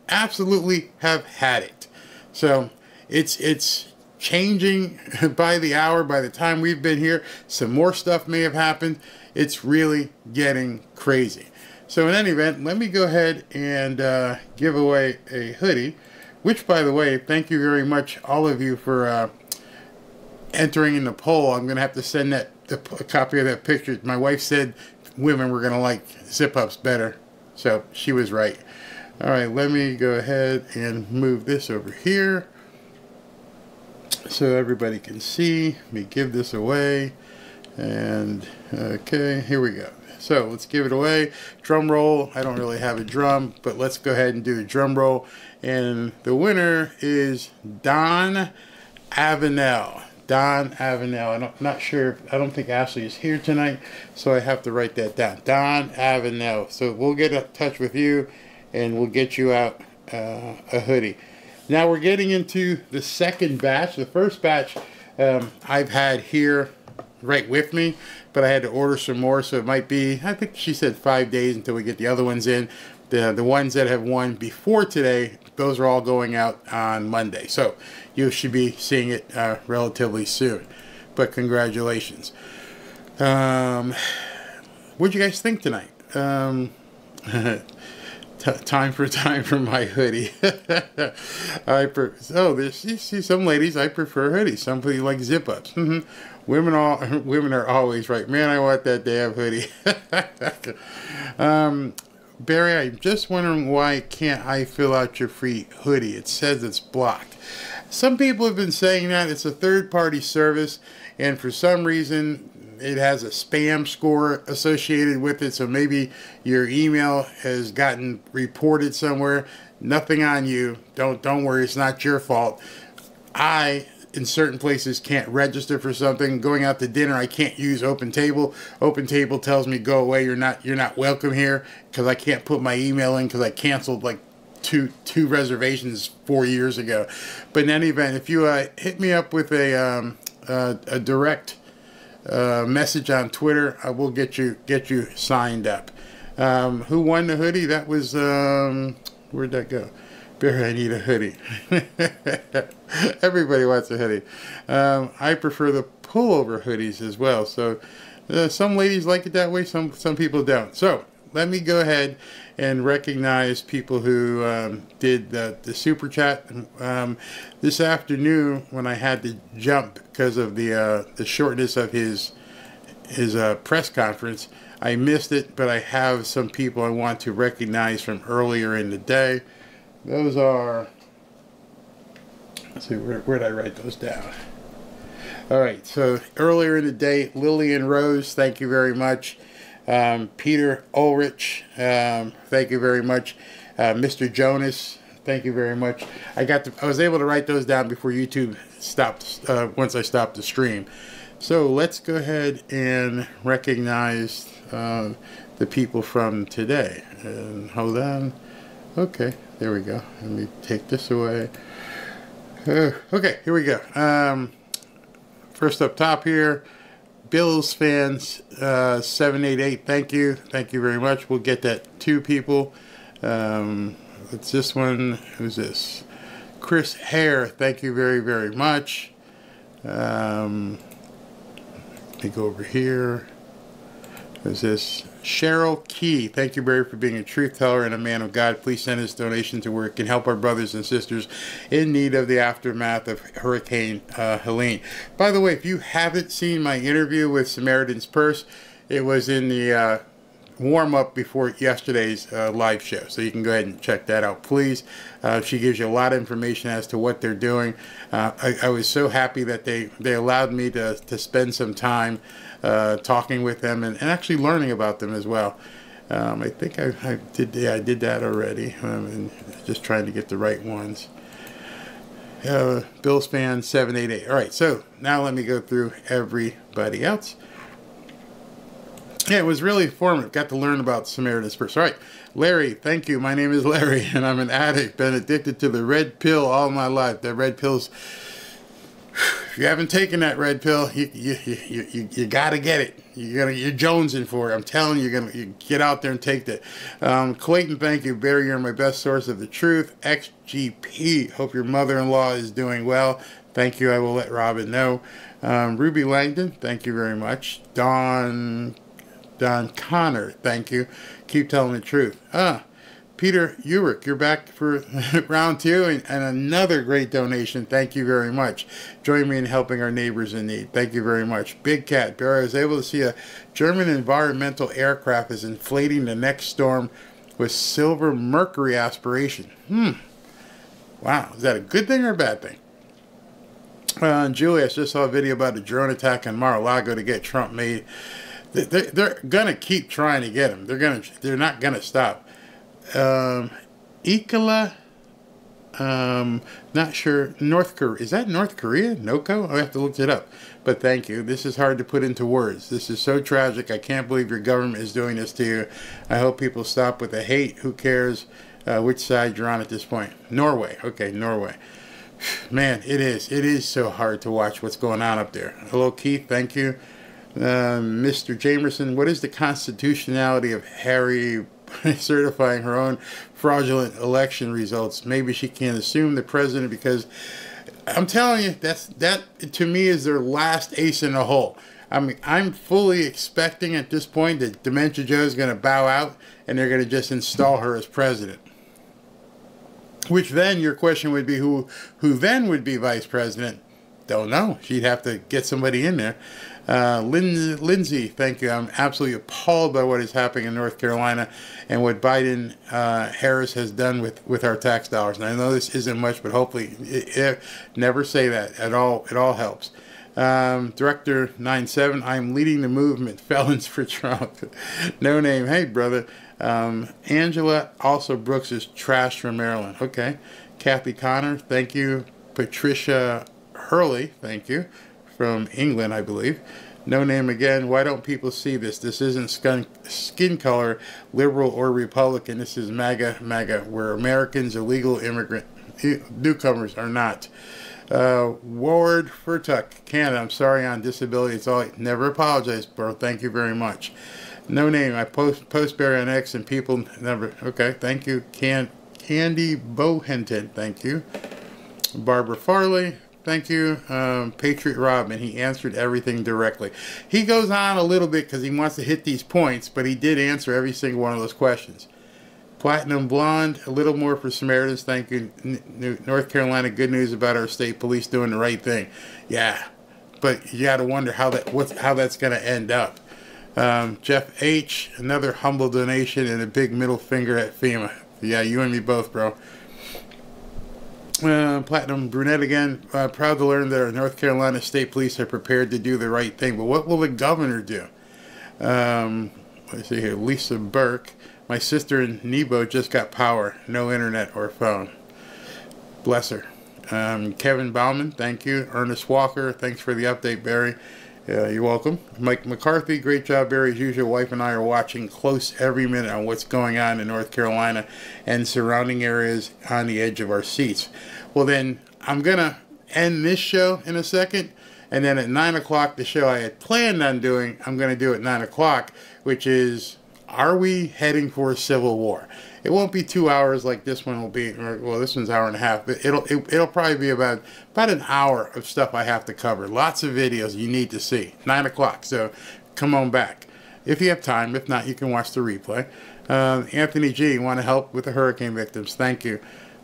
Absolutely have had it. So it's changing by the hour. By the time we've been here, some more stuff may have happened. It's really getting crazy. So in any event, let me go ahead and give away a hoodie, which, by the way, thank you very much, all of you, for entering in the poll. I'm going to have to send a copy of that picture. My wife said women were going to like zip-ups better, so she was right. All right, let me go ahead and move this over here so everybody can see. Let me give this away. And, okay, here we go. So let's give it away. Drum roll. I don't really have a drum, but let's go ahead and do the drum roll. And the winner is Don Avenel. Don Avenel. I'm not sure. I don't think Ashley is here tonight, so I have to write that down. Don Avenel. So we'll get in touch with you, and we'll get you out a hoodie. Now we're getting into the second batch. The first batch I've had here right with me, but I had to order some more, so it might be, I think she said 5 days until we get the other ones in. The ones that have won before today, those are all going out on Monday. So you should be seeing it relatively soon. But congratulations. What'd you guys think tonight? Time for my hoodie. You see some ladies, I prefer hoodies. Some people like zip-ups. Women are always right. Man, I want that damn hoodie. Barry, I'm just wondering why can't I fill out your free hoodie? It says it's blocked. Some people have been saying that. It's a third-party service, and for some reason it has a spam score associated with it, so maybe your email has gotten reported somewhere. Nothing on you. Don't worry, it's not your fault. I, in certain places, can't register for something. Going out to dinner, I can't use Open Table. Open Table tells me go away. You're not welcome here, because I can't put my email in because I canceled like two reservations 4 years ago. But in any event, if you hit me up with a direct message on Twitter, I will get you signed up. Who won the hoodie? That was where'd that go? Barry, I need a hoodie. Everybody wants a hoodie. I prefer the pullover hoodies as well. So some ladies like it that way. Some people don't. So let me go ahead and recognize people who did the super chat. This afternoon, when I had to jump because of the shortness of his press conference, I missed it, but I have some people I want to recognize from earlier in the day. Those are, let's see, where did I write those down? All right, so earlier in the day, Lillian Rose, thank you very much. Peter Ulrich, thank you very much. Mr. Jonas, thank you very much. I was able to write those down before YouTube stopped, once I stopped the stream. So let's go ahead and recognize the people from today. And hold on. Okay, there we go. Let me take this away. Okay, here we go. First up top here, Bills fans 788. Thank you very much. We'll get that to people. It's this one. Who's this? Chris Hare. Thank you very much. Let me go over here. Who's this? Cheryl Key. Thank you, Barry, for being a truth teller and a man of God. Please send us donations to where it can help our brothers and sisters in need of the aftermath of Hurricane Helene. By the way, if you haven't seen my interview with Samaritan's Purse, it was in the warm-up before yesterday's live show, so you can go ahead and check that out, please. She gives you a lot of information as to what they're doing. I was so happy that they allowed me to spend some time talking with them and actually learning about them as well. I think I did that already. And just trying to get the right ones. Bills fan 788. All right, so now let me go through everybody else. Yeah, it was really informative. Got to learn about Samaritan's Purse. All right, Larry, thank you. My name is Larry, and I'm an addict. Been addicted to the red pill all my life. That red pill's... If you haven't taken that red pill, you gotta get it. You're jonesing for it. I'm telling you, you get out there and take that. Clayton, thank you. Barry, you're my best source of the truth. XGP, hope your mother-in-law is doing well. Thank you. I will let Robin know. Ruby Langdon, thank you very much. Don Connor, thank you. Keep telling the truth. Peter Urick, you're back for round two, and another great donation. Thank you very much. Join me in helping our neighbors in need. Thank you very much. Big Cat, Barry, I was able to see a German environmental aircraft is inflating the next storm with silver mercury aspiration. Wow, is that a good thing or a bad thing? Julius, just saw a video about a drone attack on Mar-a-Lago to get Trump made. They're gonna keep trying to get him. They're not gonna stop. Ikala, not sure. North Korea, is that North Korea? NOCO? I have to look it up. But thank you. This is hard to put into words. This is so tragic. I can't believe your government is doing this to you. I hope people stop with the hate. Who cares which side you're on at this point? Norway. Okay, Norway. Man, it is so hard to watch what's going on up there. Hello, Keith. Thank you. Mr. Jamerson, what is the constitutionality of Harry certifying her own fraudulent election results? Maybe she can't assume the president, because I'm telling you, that to me is their last ace in the hole. I mean, I'm fully expecting at this point that Dementia Joe is going to bow out and they're going to just install her as president. Which then your question would be, who then would be vice president? Don't know. She'd have to get somebody in there. Lindsay, thank you. I'm absolutely appalled by what is happening in North Carolina and what Biden Harris has done with our tax dollars. And I know this isn't much, but hopefully, never say that at all. It all helps. Director 97, I'm leading the movement. Felons for Trump. No name. Hey, brother. Angela, also Brooks is trash from Maryland. Okay. Kathy Connor, thank you. Patricia Hurley, thank you. From England, I believe. No name again. Why don't people see this? This isn't skin color, liberal or Republican. This is MAGA, where Americans, illegal immigrant, newcomers are not. Ward Furtuck, Canada. I'm sorry on disability. It's all. Never apologize, bro. Thank you very much. No name. I post Barry on X and people never. Okay, thank you. Candy Bohenton, thank you. Barbara Farley. Thank you. Patriot Robin, he answered everything directly. He goes on a little bit because he wants to hit these points, but he did answer every single one of those questions. Platinum Blonde, a little more for Samaritans. Thank you. North Carolina, good news about our state police doing the right thing. Yeah, but you got to wonder how that's going to end up. Jeff H., another humble donation and a big middle finger at FEMA. Yeah, you and me both, bro. Platinum Brunette again. Proud to learn that our North Carolina State Police are prepared to do the right thing. But what will the governor do? Let's see here. Lisa Burke. My sister in Nebo just got power. No internet or phone. Bless her. Kevin Bauman, thank you. Ernest Walker, thanks for the update, Barry. You're welcome. Mike McCarthy, great job, Barry. As usual, wife and I are watching close every minute on what's going on in North Carolina and surrounding areas on the edge of our seats. Well, then, I'm going to end this show in a second, and then at 9 o'clock, the show I had planned on doing, I'm going to do at 9 o'clock, which is, are we heading for a civil war? It won't be 2 hours like this one will be, or, well, this one's an hour and a half, but it'll probably be about an hour of stuff I have to cover. Lots of videos you need to see. 9 o'clock, so come on back. If you have time, if not, you can watch the replay. Anthony G., want to help with the hurricane victims? Thank you.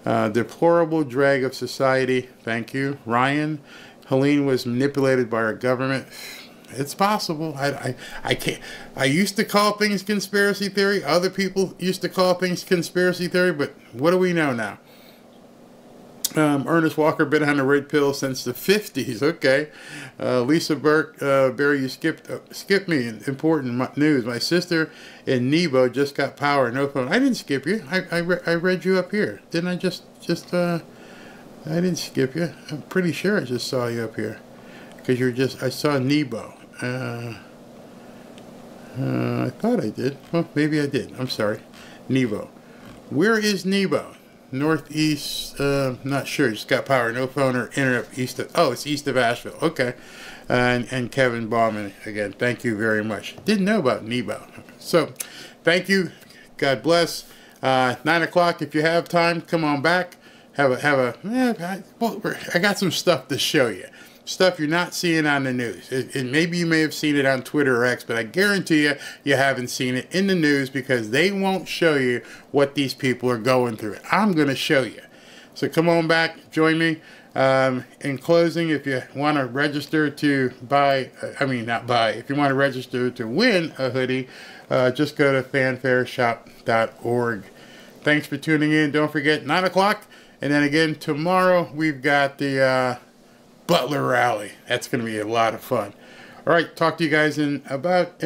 Deplorable drag of society. Thank you. Ryan, Helene was manipulated by our government. It's possible. I can't. I used to call things conspiracy theory. Other people used to call things conspiracy theory. But what do we know now? Ernest Walker been on the red pill since the 50s. Okay. Lisa Burke, Barry, you skipped me. Important news. My sister in Nebo just got power. No phone. I didn't skip you. I read you up here. Didn't I just I didn't skip you. I'm pretty sure I just saw you up here. Because I saw Nebo. I thought I did. Well, maybe I did. I'm sorry. Nebo. Where is Nebo? Northeast, not sure. Just got power. No phone or internet east of, it's east of Asheville. Okay. And Kevin Bauman, again, thank you very much. Didn't know about Nebo. So, thank you. God bless. 9 o'clock, if you have time, come on back. I got some stuff to show you. Stuff you're not seeing on the news. And maybe you may have seen it on Twitter or X, but I guarantee you haven't seen it in the news because they won't show you what these people are going through. I'm going to show you. So come on back, join me. In closing, if you want to register to if you want to register to win a hoodie, just go to fanfareshop.org. Thanks for tuning in. Don't forget, 9 o'clock. And then again, tomorrow, we've got the Butler Rally. That's going to be a lot of fun. All right, talk to you guys in about